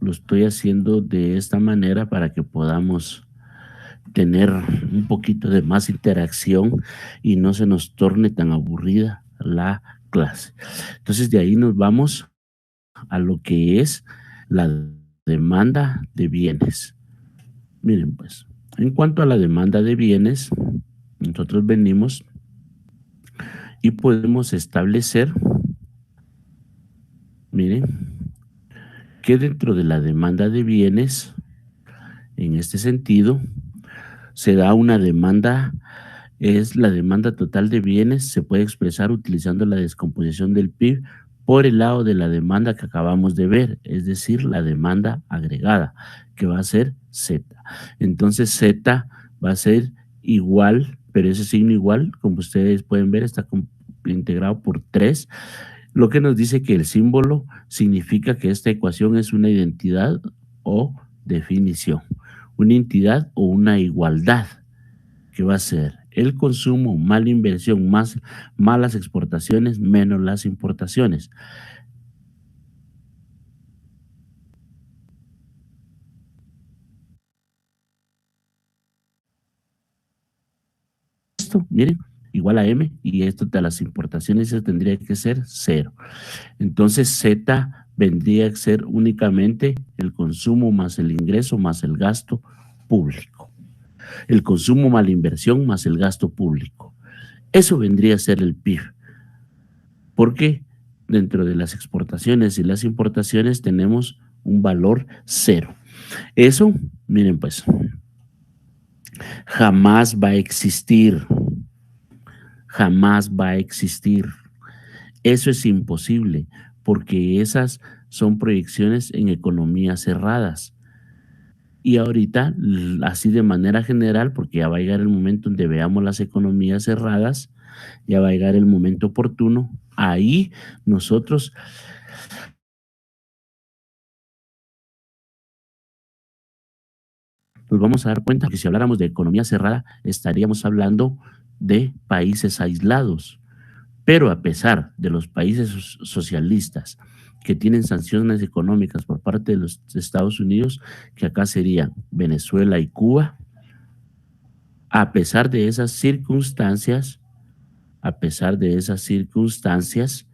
lo estoy haciendo de esta manera para que podamos tener un poquito de más interacción y no se nos torne tan aburrida la clase. Entonces, de ahí nos vamos a lo que es la demanda de bienes. Miren, pues, en cuanto a la demanda de bienes, nosotros venimos y podemos establecer, miren, que dentro de la demanda de bienes, en este sentido, se da una demanda, es la demanda total de bienes, se puede expresar utilizando la descomposición del PIB por el lado de la demanda que acabamos de ver, es decir, la demanda agregada, que va a ser Z. Entonces Z va a ser igual, pero ese signo igual, como ustedes pueden ver, está integrado por 3, lo que nos dice que el símbolo significa que esta ecuación es una identidad o definición, una entidad o una igualdad, que va a ser el consumo más la inversión más las exportaciones menos las importaciones. Esto, miren, igual a M, y esto de las importaciones eso tendría que ser 0. Entonces Z vendría a ser únicamente el consumo más el ingreso más el gasto público. El consumo más la inversión más el gasto público. Eso vendría a ser el PIB. Porque dentro de las exportaciones y las importaciones tenemos un valor 0. Eso, miren pues, jamás va a existir. Jamás va a existir. Eso es imposible, porque esas son proyecciones en economías cerradas. Y ahorita, así de manera general, porque ya va a llegar el momento donde veamos las economías cerradas, ya va a llegar el momento oportuno, ahí nosotros nos vamos a dar cuenta que si habláramos de economía cerrada, estaríamos hablando de países aislados. Pero a pesar de los países socialistas que tienen sanciones económicas por parte de los Estados Unidos, que acá serían Venezuela y Cuba, a pesar de esas circunstancias, a pesar de esas circunstancias,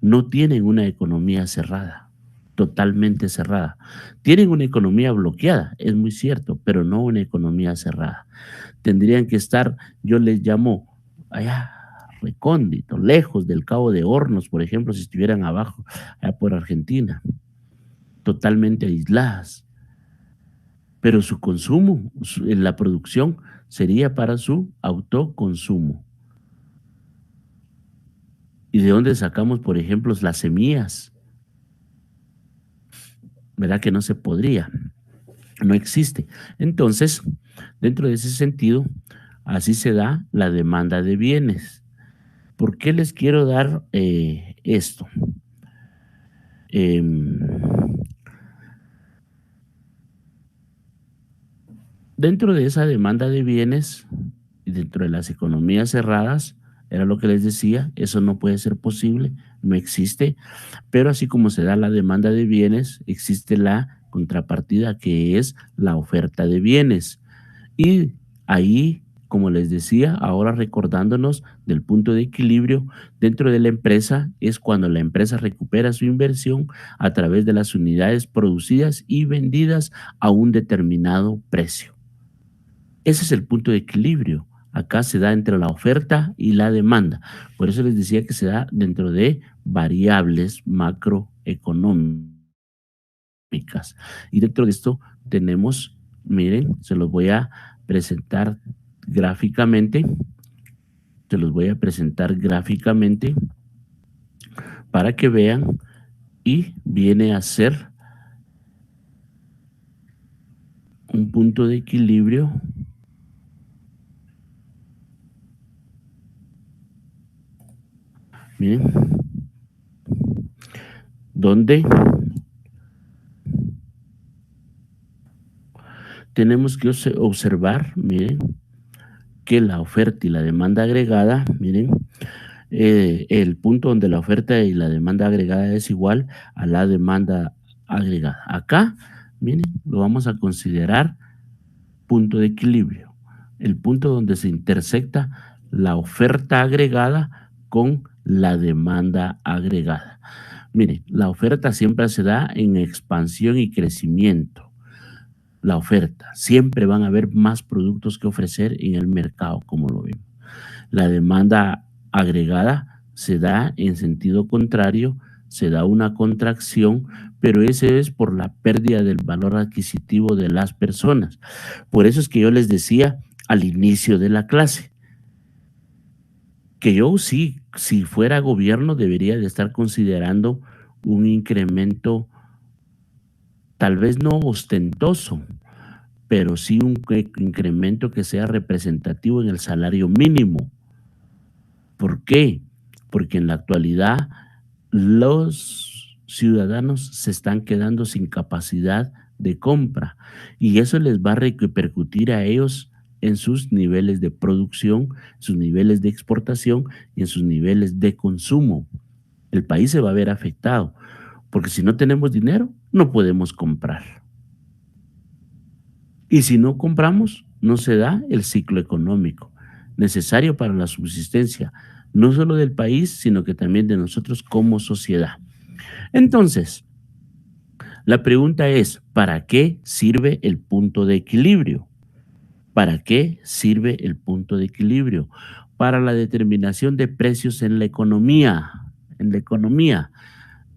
no tienen una economía cerrada, totalmente cerrada. Tienen una economía bloqueada, es muy cierto, pero no una economía cerrada. Tendrían que estar, yo les llamo allá, recóndito, lejos del Cabo de Hornos, por ejemplo, si estuvieran abajo, allá por Argentina, totalmente aisladas. Pero su consumo, la producción sería para su autoconsumo. ¿Y de dónde sacamos, por ejemplo, las semillas? ¿Verdad que no se podría? No existe. Entonces, dentro de ese sentido, así se da la demanda de bienes. ¿Por qué les quiero dar esto? Dentro de esa demanda de bienes y dentro de las economías cerradas, era lo que les decía, eso no puede ser posible, no existe, pero así como se da la demanda de bienes, existe la contrapartida que es la oferta de bienes. Y ahí, como les decía, ahora recordándonos del punto de equilibrio dentro de la empresa, es cuando la empresa recupera su inversión a través de las unidades producidas y vendidas a un determinado precio. Ese es el punto de equilibrio. Acá se da entre la oferta y la demanda. Por eso les decía que se da dentro de variables macroeconómicas. Y dentro de esto tenemos, miren, se los voy a presentar gráficamente, se los voy a presentar gráficamente para que vean, y viene a ser un punto de equilibrio. Miren, donde tenemos que observar, miren, que la oferta y la demanda agregada, miren, el punto donde la oferta y la demanda agregada es igual a la demanda agregada. Acá, miren, lo vamos a considerar punto de equilibrio, el punto donde se intersecta la oferta agregada con la demanda agregada. Miren, la oferta siempre se da en expansión y crecimiento. La oferta, siempre van a haber más productos que ofrecer en el mercado, como lo vemos. La demanda agregada se da en sentido contrario, se da una contracción, pero ese es por la pérdida del valor adquisitivo de las personas. Por eso es que yo les decía al inicio de la clase que yo sí, si fuera gobierno, debería de estar considerando un incremento, tal vez no ostentoso, pero sí un incremento que sea representativo en el salario mínimo. ¿Por qué? Porque en la actualidad los ciudadanos se están quedando sin capacidad de compra y eso les va a repercutir a ellos en sus niveles de producción, sus niveles de exportación y en sus niveles de consumo. El país se va a ver afectado porque si no tenemos dinero, no podemos comprar. Y si no compramos, no se da el ciclo económico necesario para la subsistencia, no solo del país, sino que también de nosotros como sociedad. Entonces, la pregunta es, ¿para qué sirve el punto de equilibrio? ¿Para qué sirve el punto de equilibrio? Para la determinación de precios en la economía, en la economía.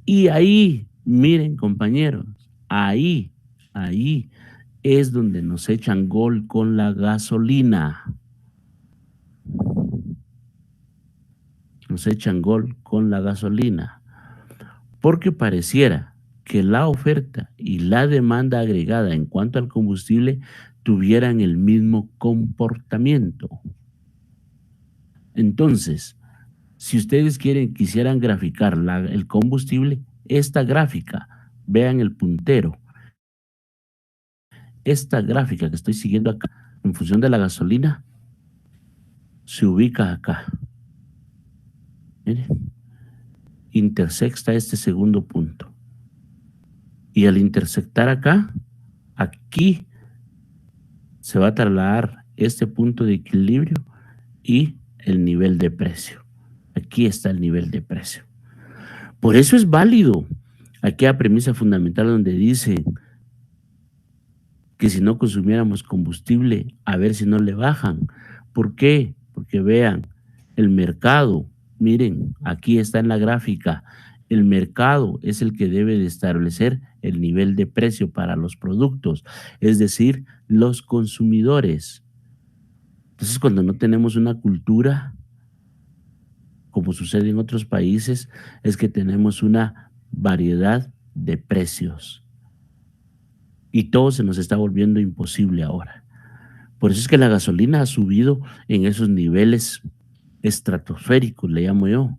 Y ahí, miren compañeros, ahí es donde nos echan gol con la gasolina. Nos echan gol con la gasolina. Porque pareciera que la oferta y la demanda agregada en cuanto al combustible tuvieran el mismo comportamiento. Entonces, si ustedes quisieran graficar el combustible, esta gráfica, vean el puntero, esta gráfica que estoy siguiendo acá, en función de la gasolina, se ubica acá. Miren, intersecta este segundo punto. Y al intersectar acá, aquí se va a trasladar este punto de equilibrio y el nivel de precio. Aquí está el nivel de precio. Por eso es válido aquella premisa fundamental donde dice que si no consumiéramos combustible, a ver si no le bajan. ¿Por qué? Porque vean, el mercado, miren, aquí está en la gráfica, el mercado es el que debe de establecer el nivel de precio para los productos, es decir, los consumidores. Entonces, cuando no tenemos una cultura, como sucede en otros países, es que tenemos una variedad de precios y todo se nos está volviendo imposible ahora. Por eso es que la gasolina ha subido en esos niveles estratosféricos, le llamo yo.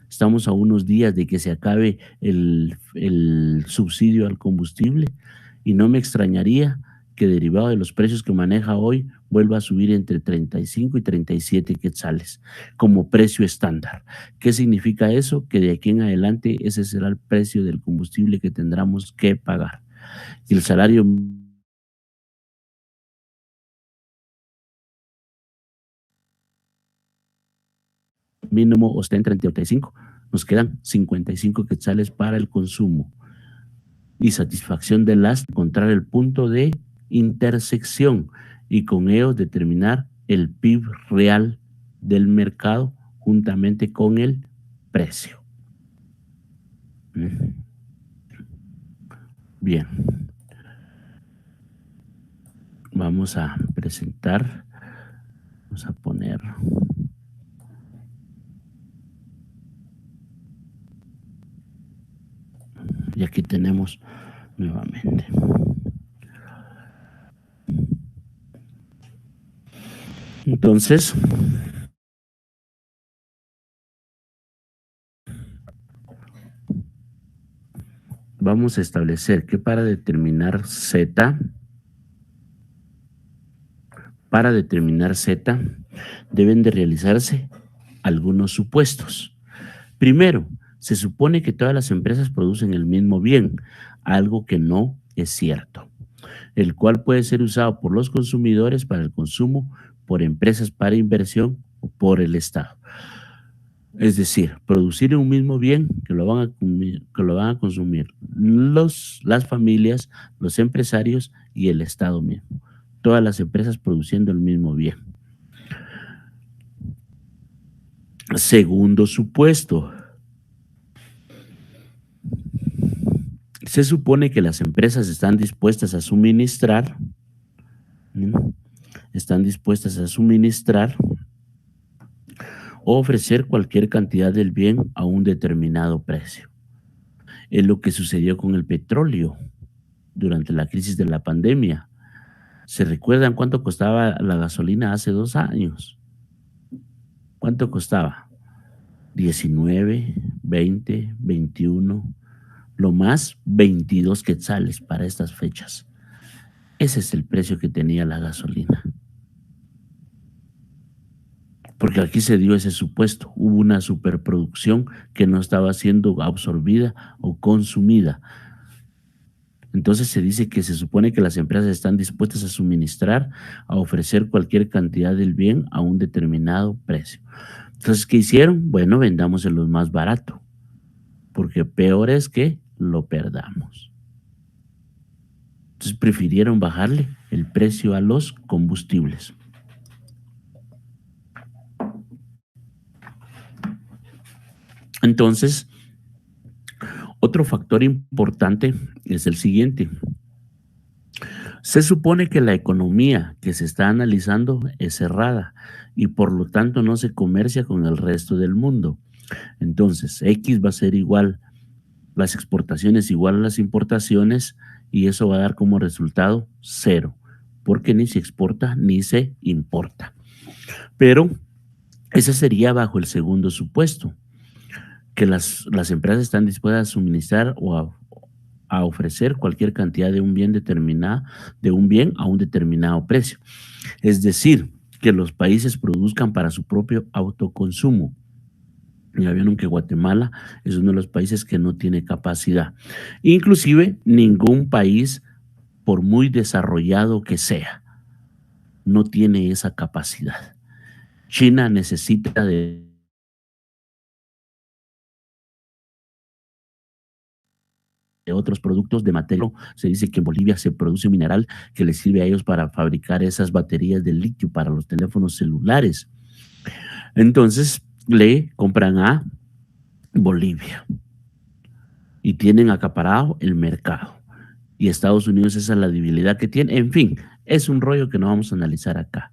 Estamos a unos días de que se acabe el subsidio al combustible y no me extrañaría que derivado de los precios que maneja hoy vuelva a subir entre 35 y 37 quetzales como precio estándar. ¿Qué significa eso? Que de aquí en adelante ese será el precio del combustible que tendremos que pagar. Y el salario mínimo está en 35, nos quedan 55 quetzales para el consumo y satisfacción de las, encontrar el punto de intersección y con ello determinar el PIB real del mercado juntamente con el precio. Bien, vamos a presentar, vamos a poner, y aquí tenemos nuevamente. Entonces, vamos a establecer que para determinar Z, deben de realizarse algunos supuestos. Primero, se supone que todas las empresas producen el mismo bien, algo que no es cierto, el cual puede ser usado por los consumidores para el consumo, por empresas para inversión o por el Estado. Es decir, producir un mismo bien que lo van a consumir las familias, los empresarios y el Estado mismo. Todas las empresas produciendo el mismo bien. Segundo supuesto, se supone que las empresas están dispuestas a suministrar, ¿no? Están dispuestas a suministrar o ofrecer cualquier cantidad del bien a un determinado precio. Es lo que sucedió con el petróleo durante la crisis de la pandemia. ¿Se recuerdan cuánto costaba la gasolina hace 2 años? ¿Cuánto costaba? 19, 20, 21, lo más 22 quetzales para estas fechas. Ese es el precio que tenía la gasolina. Porque aquí se dio ese supuesto, hubo una superproducción que no estaba siendo absorbida o consumida. Entonces se dice que se supone que las empresas están dispuestas a suministrar, a ofrecer cualquier cantidad del bien a un determinado precio. Entonces, ¿qué hicieron? Bueno, vendamos en lo más barato, porque peor es que lo perdamos. Entonces prefirieron bajarle el precio a los combustibles. Entonces, otro factor importante es el siguiente. Se supone que la economía que se está analizando es cerrada y por lo tanto no se comercia con el resto del mundo. Entonces, X va a ser igual, las exportaciones igual a las importaciones y eso va a dar como resultado cero, porque ni se exporta ni se importa. Pero ese sería bajo el segundo supuesto, que las empresas están dispuestas a suministrar o a ofrecer cualquier cantidad de un bien determinado, de un bien a un determinado precio. Es decir, que los países produzcan para su propio autoconsumo. Ya vieron que Guatemala es uno de los países que no tiene capacidad. Inclusive ningún país, por muy desarrollado que sea, no tiene esa capacidad. China necesita de otros productos de materia. Se dice que en Bolivia se produce un mineral que les sirve a ellos para fabricar esas baterías de litio para los teléfonos celulares. Entonces le compran a Bolivia y tienen acaparado el mercado. Y Estados Unidos, esa es la debilidad que tiene. En fin, es un rollo que no vamos a analizar acá.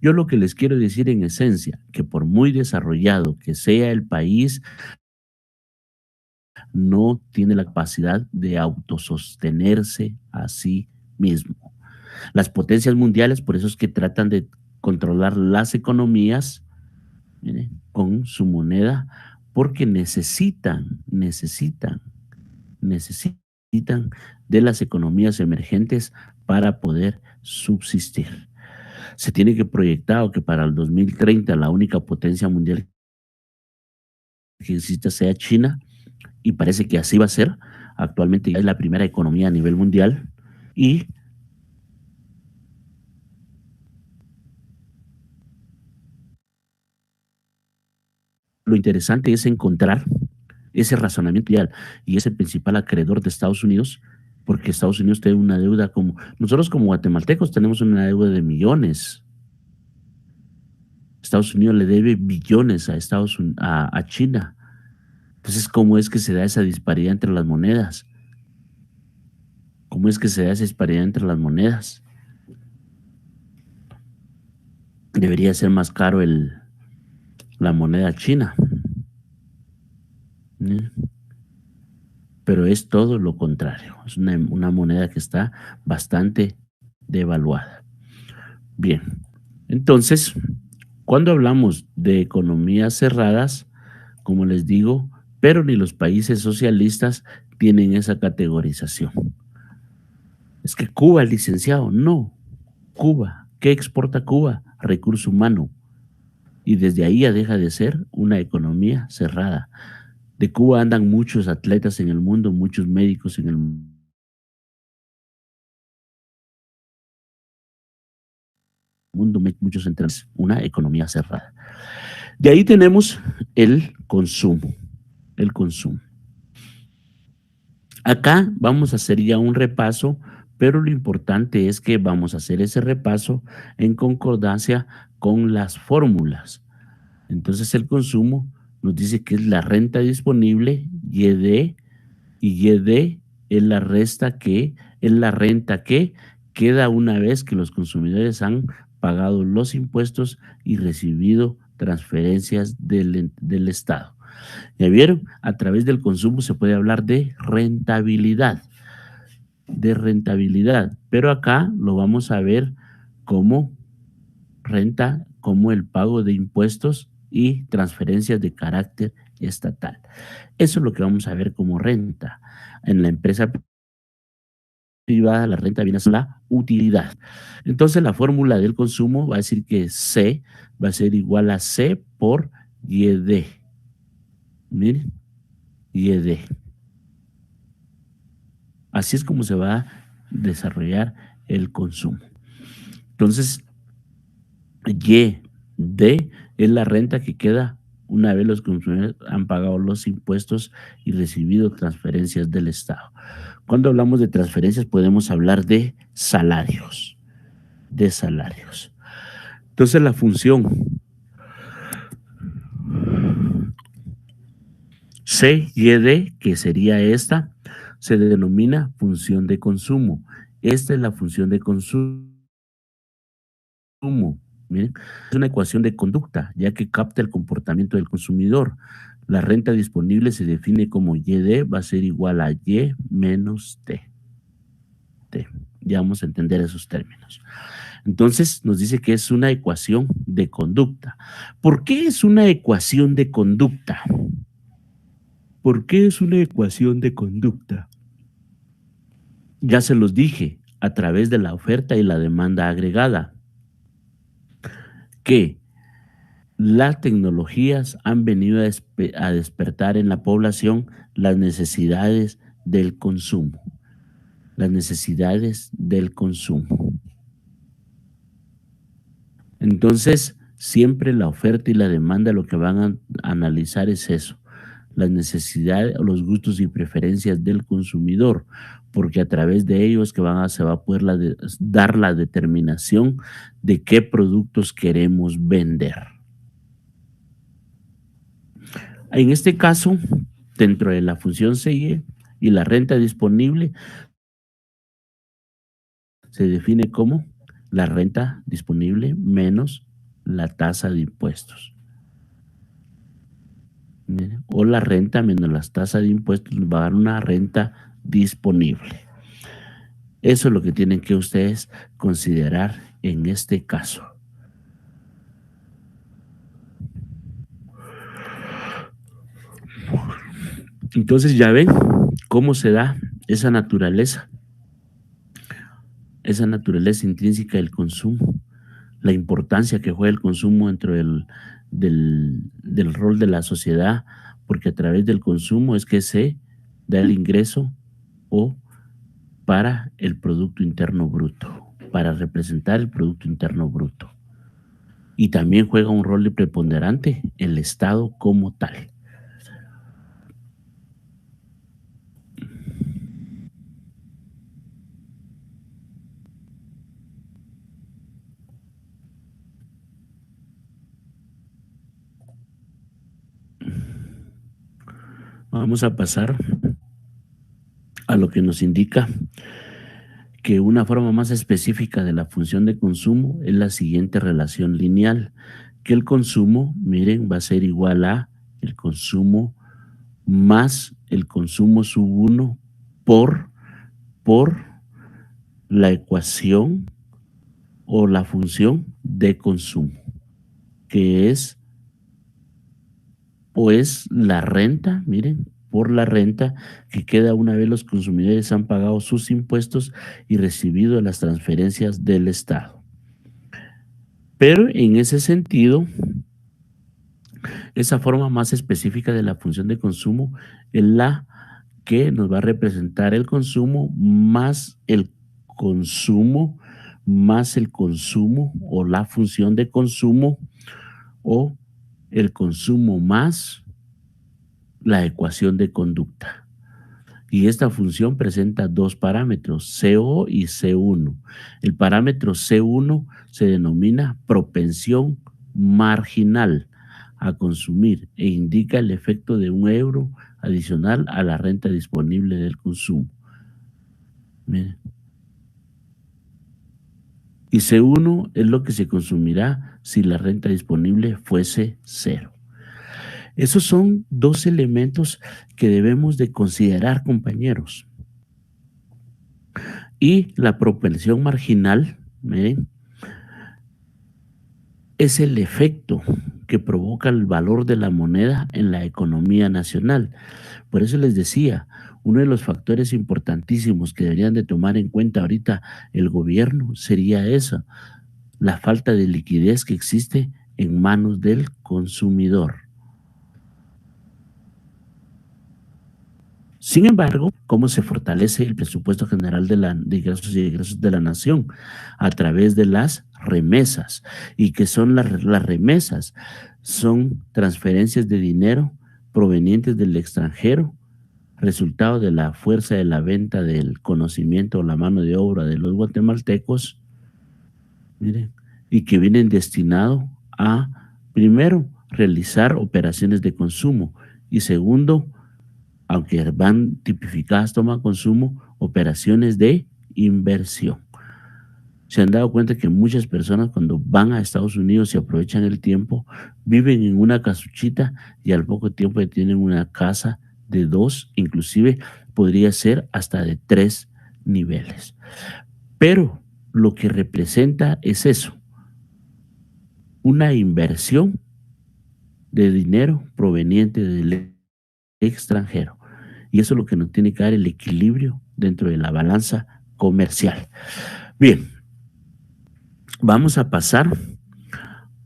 Yo lo que les quiero decir en esencia, que por muy desarrollado que sea el país, no tiene la capacidad de autosostenerse a sí mismo. Las potencias mundiales, por eso es que tratan de controlar las economías, mire, con su moneda, porque necesitan de las economías emergentes para poder subsistir. Se tiene que proyectar que para el 2030 la única potencia mundial que exista sea China, y parece que así va a ser, actualmente ya es la primera economía a nivel mundial y lo interesante es encontrar ese razonamiento mundial y ese principal acreedor de Estados Unidos, porque Estados Unidos tiene una deuda como, nosotros como guatemaltecos tenemos una deuda de millones. Estados Unidos le debe billones a, a China. Entonces, ¿cómo es que se da esa disparidad entre las monedas? ¿Cómo es que se da esa disparidad entre las monedas? Debería ser más caro la moneda china. ¿Eh? Pero es todo lo contrario. Es una moneda que está bastante devaluada. Bien, entonces, cuando hablamos de economías cerradas, como les digo, pero ni los países socialistas tienen esa categorización. Es que Cuba es licenciado. No. Cuba. ¿Qué exporta Cuba? Recurso humano. Y desde ahí ya deja de ser una economía cerrada. De Cuba andan muchos atletas en el mundo, muchos médicos en el mundo, muchos entrenadores. Una economía cerrada. De ahí tenemos el consumo. El consumo. Acá vamos a hacer ya un repaso, pero lo importante es que vamos a hacer ese repaso en concordancia con las fórmulas. Entonces el consumo nos dice que es la renta disponible, YD, y YD es la renta que queda una vez que los consumidores han pagado los impuestos y recibido transferencias del Estado. ¿Ya vieron? A través del consumo se puede hablar de rentabilidad, pero acá lo vamos a ver como renta, como el pago de impuestos y transferencias de carácter estatal. Eso es lo que vamos a ver como renta. En la empresa privada, la renta viene a ser la utilidad. Entonces, la fórmula del consumo va a decir que C va a ser igual a C por YD. Miren, YD. Así es como se va a desarrollar el consumo. Entonces, Y D es la renta que queda una vez los consumidores han pagado los impuestos y recibido transferencias del Estado. Cuando hablamos de transferencias podemos hablar de salarios, de salarios. Entonces la función CYD, que sería esta, se denomina función de consumo. Esta es la función de consumo. Miren, es una ecuación de conducta, ya que capta el comportamiento del consumidor. La renta disponible se define como YD va a ser igual a Y menos T. Ya vamos a entender esos términos. Entonces nos dice que es una ecuación de conducta. ¿Por qué es una ecuación de conducta? ¿Por qué es una ecuación de conducta? Ya se los dije, a través de la oferta y la demanda agregada, que las tecnologías han venido a despertar en la población las necesidades del consumo. Las necesidades del consumo. Entonces, siempre la oferta y la demanda lo que van a analizar es eso, las necesidades, los gustos y preferencias del consumidor, porque a través de ello es que se va a poder dar la determinación de qué productos queremos vender. En este caso, dentro de la función CIE y la renta disponible, se define como la renta disponible menos la tasa de impuestos. O la renta menos las tasas de impuestos va a dar una renta disponible. Eso es lo que tienen que ustedes considerar en este caso. Entonces ya ven cómo se da esa naturaleza intrínseca del consumo, la importancia que juega el consumo dentro del rol de la sociedad, porque a través del consumo es que se da el ingreso o para el Producto Interno Bruto, para representar el Producto Interno Bruto. Y también juega un rol preponderante el Estado como tal. Vamos a pasar a lo que nos indica que una forma más específica de la función de consumo es la siguiente relación lineal, que el consumo, miren, va a ser igual a el consumo más el consumo sub 1 por la ecuación o la función de consumo, que es pues la renta, miren, por la renta que queda una vez los consumidores han pagado sus impuestos y recibido las transferencias del Estado. Pero en ese sentido, esa forma más específica de la función de consumo es la que nos va a representar el consumo más el consumo o la función de consumo o el consumo más la ecuación de conducta. Y esta función presenta dos parámetros, CO y C1. El parámetro C1 se denomina propensión marginal a consumir e indica el efecto de €1 adicional a la renta disponible del consumo. Miren. Y C1 es lo que se consumirá si la renta disponible fuese 0. Esos son dos elementos que debemos de considerar, compañeros. Y la propensión marginal, miren, es el efecto que provoca el valor de la moneda en la economía nacional. Por eso les decía, uno de los factores importantísimos que deberían de tomar en cuenta ahorita el gobierno sería eso, la falta de liquidez que existe en manos del consumidor. Sin embargo, ¿cómo se fortalece el presupuesto general de ingresos y egresos de la nación? A través de las remesas. ¿Y qué son las remesas? Son transferencias de dinero provenientes del extranjero, resultado de la fuerza de la venta del conocimiento o la mano de obra de los guatemaltecos, miren, y que vienen destinados a, primero, realizar operaciones de consumo y segundo, aunque van tipificadas toma consumo, operaciones de inversión. Se han dado cuenta que muchas personas cuando van a Estados Unidos y aprovechan el tiempo, viven en una casuchita y al poco tiempo ya tienen una casa de 2, inclusive podría ser hasta de 3 niveles. Pero lo que representa es eso, una inversión de dinero proveniente del extranjero. Y eso es lo que nos tiene que dar el equilibrio dentro de la balanza comercial. Bien, vamos a pasar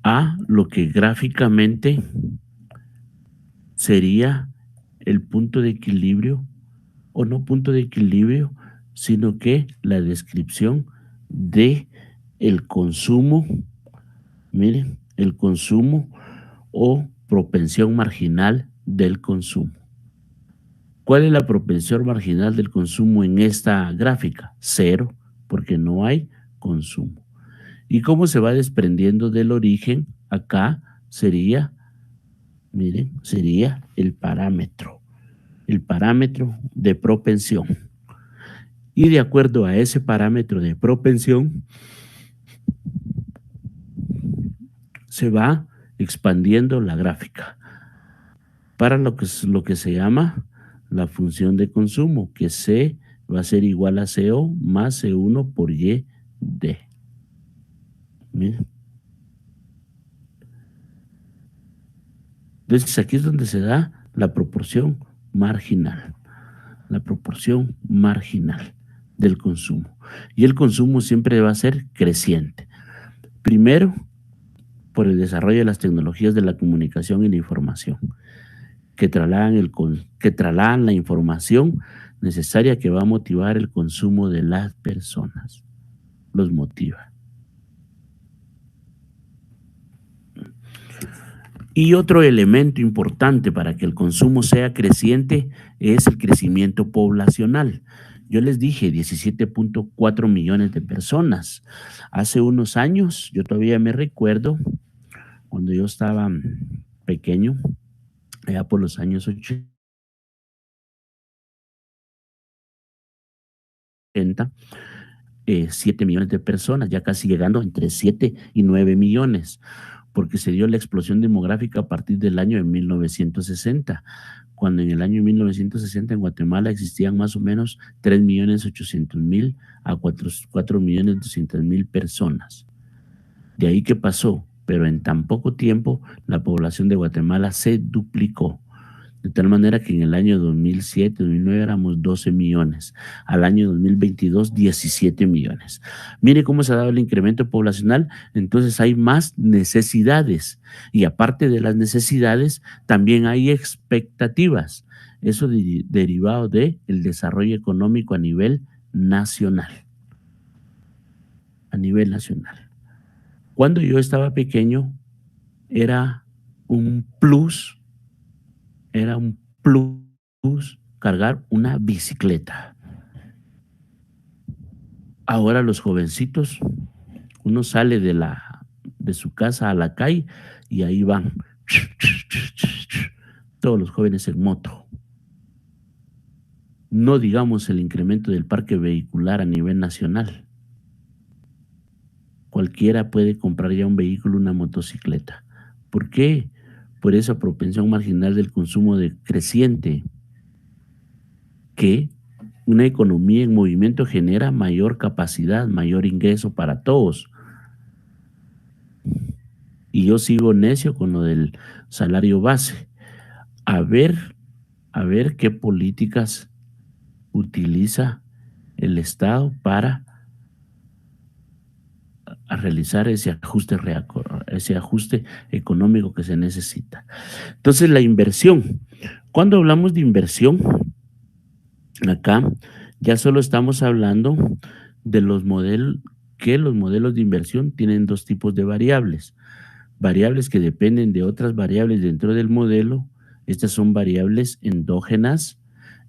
a lo que gráficamente sería el punto de equilibrio, o no punto de equilibrio, sino que la descripción de el consumo, miren, el consumo o propensión marginal del consumo. ¿Cuál es la propensión marginal del consumo en esta gráfica? 0, porque no hay consumo. ¿Y cómo se va desprendiendo del origen? Acá sería, miren, sería el parámetro de propensión. Y de acuerdo a ese parámetro de propensión, se va expandiendo la gráfica para lo que se llama la función de consumo, que C va a ser igual a CO más C1 por Y D. Miren. Entonces aquí es donde se da la proporción marginal del consumo. Y el consumo siempre va a ser creciente. Primero, por el desarrollo de las tecnologías de la comunicación y la información, que trasladan la información necesaria que va a motivar el consumo de las personas. Los motiva. Y otro elemento importante para que el consumo sea creciente es el crecimiento poblacional. Yo les dije 17.4 millones de personas. Hace unos años, yo todavía me recuerdo, cuando yo estaba pequeño, allá por los años 80, 7 millones de personas, ya casi llegando entre 7 y 9 millones, porque se dio la explosión demográfica a partir del año de 1960, cuando en el año 1960 en Guatemala existían más o menos 3.800.000 a 4.200.000 personas. De ahí que pasó, pero en tan poco tiempo la población de Guatemala se duplicó. De tal manera que en el año 2007, 2009 éramos 12 millones, al año 2022 17 millones. Mire cómo se ha dado el incremento poblacional, entonces hay más necesidades y aparte de las necesidades también hay expectativas, eso derivado del desarrollo económico a nivel nacional. Cuando yo estaba pequeño era un plus era un plus cargar una bicicleta. Ahora los jovencitos, uno sale de su casa a la calle y ahí van todos los jóvenes en moto. No digamos el incremento del parque vehicular a nivel nacional. Cualquiera puede comprar ya un vehículo, una motocicleta. ¿Por qué? Por esa propensión marginal del consumo creciente que una economía en movimiento genera mayor capacidad, mayor ingreso para todos. Y yo sigo necio con lo del salario base. A ver, a ver qué políticas utiliza el Estado para realizar ese ajuste económico que se necesita. Entonces, la inversión. Cuando hablamos de inversión, acá ya solo estamos hablando de los modelos de inversión tienen dos tipos de variables. Variables que dependen de otras variables dentro del modelo. Estas son variables endógenas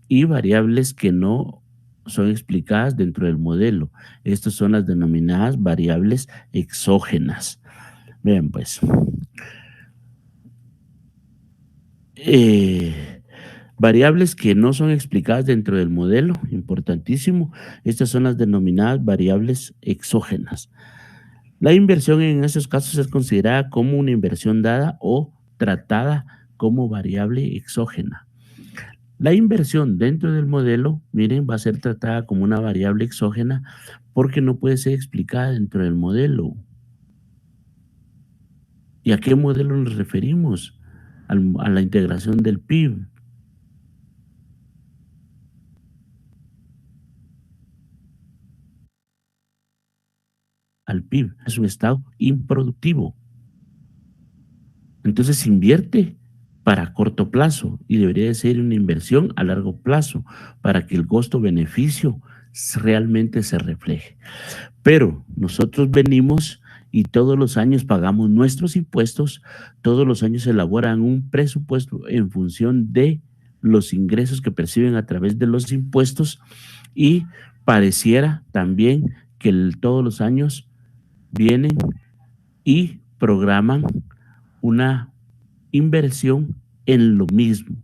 y variables que no son explicadas dentro del modelo. Estas son las denominadas variables exógenas. Vean pues. Variables que no son explicadas dentro del modelo, importantísimo. Estas son las denominadas variables exógenas. La inversión en esos casos es considerada como una inversión dada o tratada como variable exógena. La inversión dentro del modelo, miren, va a ser tratada como una variable exógena porque no puede ser explicada dentro del modelo. ¿Y a qué modelo nos referimos? A la integración del PIB. Al PIB. Es un estado improductivo. Entonces invierte para corto plazo y debería de ser una inversión a largo plazo para que el costo-beneficio realmente se refleje. Pero nosotros venimos y todos los años pagamos nuestros impuestos, todos los años se elaboran un presupuesto en función de los ingresos que perciben a través de los impuestos y pareciera también que todos los años vienen y programan una inversión en lo mismo.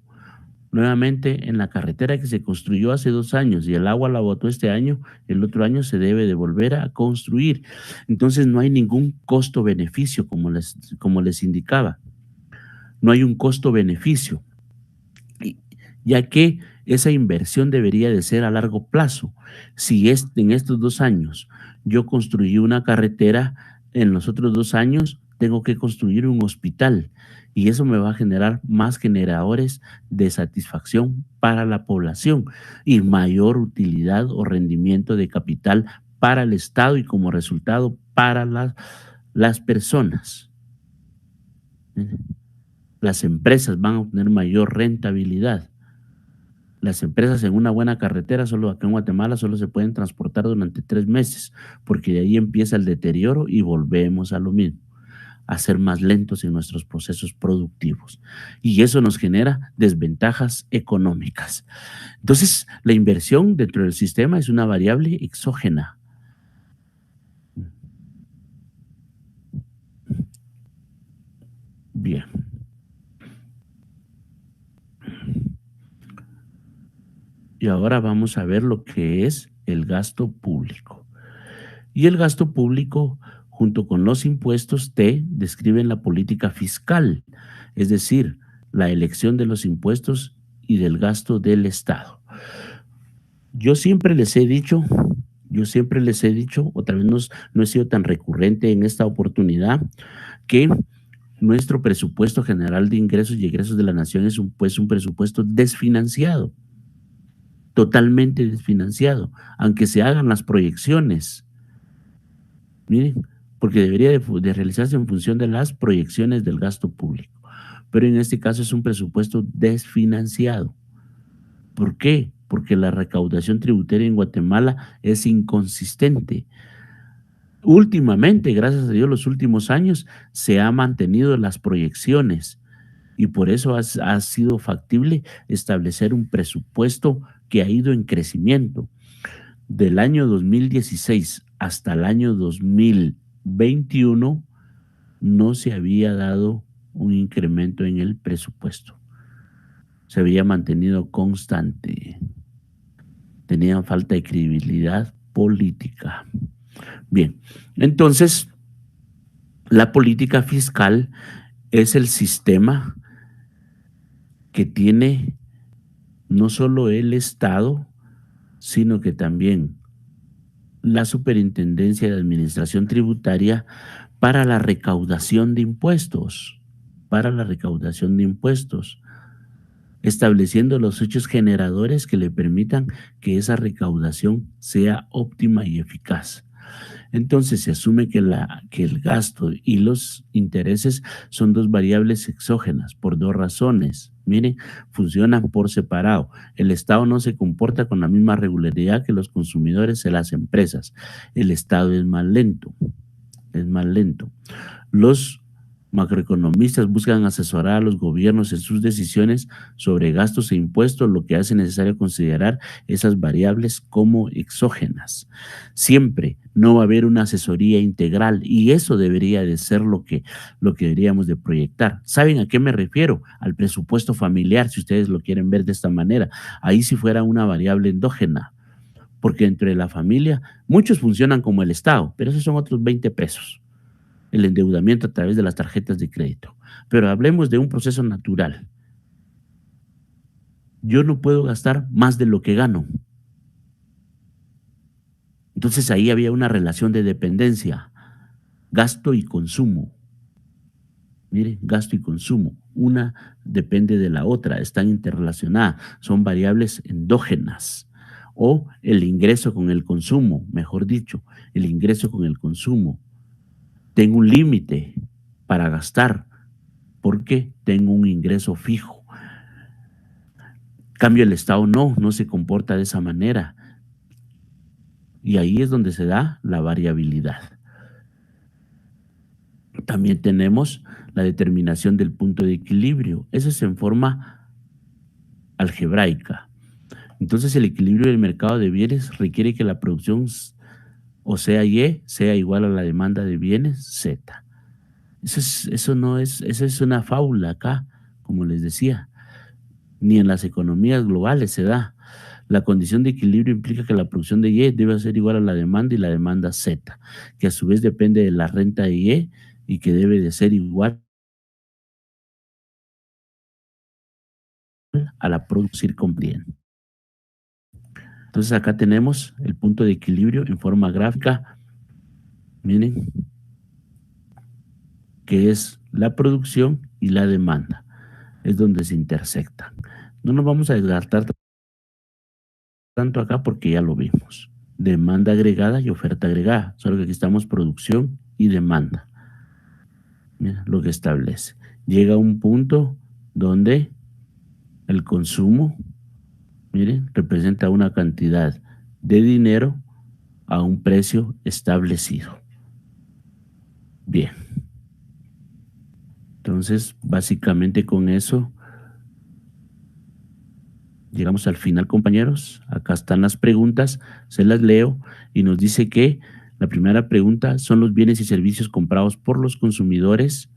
Nuevamente, en la carretera que se construyó hace 2 años y el agua la botó este año, el otro año se debe de volver a construir. Entonces no hay ningún costo-beneficio, como les indicaba. No hay un costo-beneficio, ya que esa inversión debería de ser a largo plazo. Si en estos 2 años yo construí una carretera, en los otros 2 años tengo que construir un hospital y eso me va a generar más generadores de satisfacción para la población y mayor utilidad o rendimiento de capital para el Estado y como resultado para las personas. Las empresas van a obtener mayor rentabilidad. Las empresas en una buena carretera, solo acá en Guatemala, solo se pueden transportar durante 3 meses, porque de ahí empieza el deterioro y volvemos a lo mismo, a ser más lentos en nuestros procesos productivos. Y eso nos genera desventajas económicas. Entonces, la inversión dentro del sistema es una variable exógena. Bien, y ahora vamos a ver lo que es el gasto público. Y el gasto público, junto con los impuestos, te describen la política fiscal, es decir, la elección de los impuestos y del gasto del Estado. Yo siempre les he dicho, yo siempre les he dicho, otra vez no he sido tan recurrente en esta oportunidad, que nuestro presupuesto general de ingresos y egresos de la nación es un presupuesto desfinanciado, totalmente desfinanciado, aunque se hagan las proyecciones. Miren, porque debería de realizarse en función de las proyecciones del gasto público. Pero en este caso es un presupuesto desfinanciado. ¿Por qué? Porque la recaudación tributaria en Guatemala es inconsistente. Últimamente, gracias a Dios, los últimos años se han mantenido las proyecciones y por eso ha sido factible establecer un presupuesto que ha ido en crecimiento. Del año 2016 hasta el año 2021 no se había dado un incremento en el presupuesto. Se había mantenido constante. Tenían falta de credibilidad política. Bien, entonces la política fiscal es el sistema que tiene no solo el Estado, sino que también la Superintendencia de Administración Tributaria para la recaudación de impuestos, para la recaudación de impuestos, estableciendo los hechos generadores que le permitan que esa recaudación sea óptima y eficaz. Entonces se asume que el gasto y los intereses son dos variables exógenas por dos razones. Miren, funcionan por separado. El Estado no se comporta con la misma regularidad que los consumidores y las empresas. El Estado es más lento, es más lento. Los macroeconomistas buscan asesorar a los gobiernos en sus decisiones sobre gastos e impuestos, lo que hace necesario considerar esas variables como exógenas. Siempre no va a haber una asesoría integral y eso debería de ser lo que deberíamos de proyectar. ¿Saben a qué me refiero? Al presupuesto familiar, si ustedes lo quieren ver de esta manera. Ahí si fuera una variable endógena, porque entre la familia muchos funcionan como el Estado, pero esos son otros 20 pesos, el endeudamiento a través de las tarjetas de crédito. Pero hablemos de un proceso natural. Yo no puedo gastar más de lo que gano. Entonces ahí había una relación de dependencia, gasto y consumo. Mire, gasto y consumo. Una depende de la otra, están interrelacionadas, son variables endógenas. O el ingreso con el consumo, mejor dicho, el ingreso con el consumo. Tengo un límite para gastar porque tengo un ingreso fijo. Cambio el Estado no se comporta de esa manera. Y ahí es donde se da la variabilidad. También tenemos la determinación del punto de equilibrio. Eso es en forma algebraica. Entonces el equilibrio del mercado de bienes requiere que la producción o sea Y sea igual a la demanda de bienes Z. Esa es una fábula acá, como les decía. Ni en las economías globales se da. La condición de equilibrio implica que la producción de Y debe ser igual a la demanda y la demanda Z, que a su vez depende de la renta de Y que debe de ser igual a la producir con bien. Entonces acá tenemos el punto de equilibrio en forma gráfica, miren, que es la producción y la demanda, es donde se intersectan. No nos vamos a desgastar tanto acá porque ya lo vimos. Demanda agregada y oferta agregada, solo que aquí estamos producción y demanda. Mira lo que establece. Llega a un punto donde el consumo, Miren, representa una cantidad de dinero a un precio establecido. Bien. Entonces, básicamente con eso llegamos al final, compañeros. Acá están las preguntas, se las leo y nos dice que la primera pregunta son los bienes y servicios comprados por los consumidores.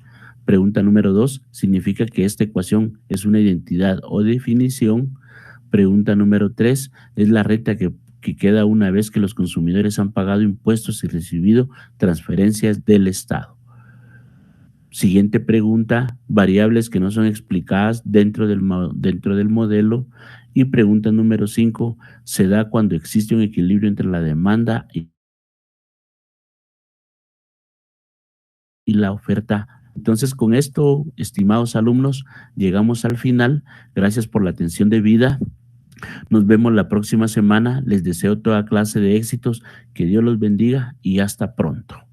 Pregunta número 2, ¿significa que esta ecuación es una identidad o definición? Pregunta número 3, ¿es la renta que queda una vez que los consumidores han pagado impuestos y recibido transferencias del Estado? Siguiente pregunta, variables que no son explicadas dentro del modelo. Y pregunta número 5, se da cuando existe un equilibrio entre la demanda y la oferta. Entonces, con esto, estimados alumnos, llegamos al final. Gracias por la atención debida. Nos vemos la próxima semana. Les deseo toda clase de éxitos. Que Dios los bendiga y hasta pronto.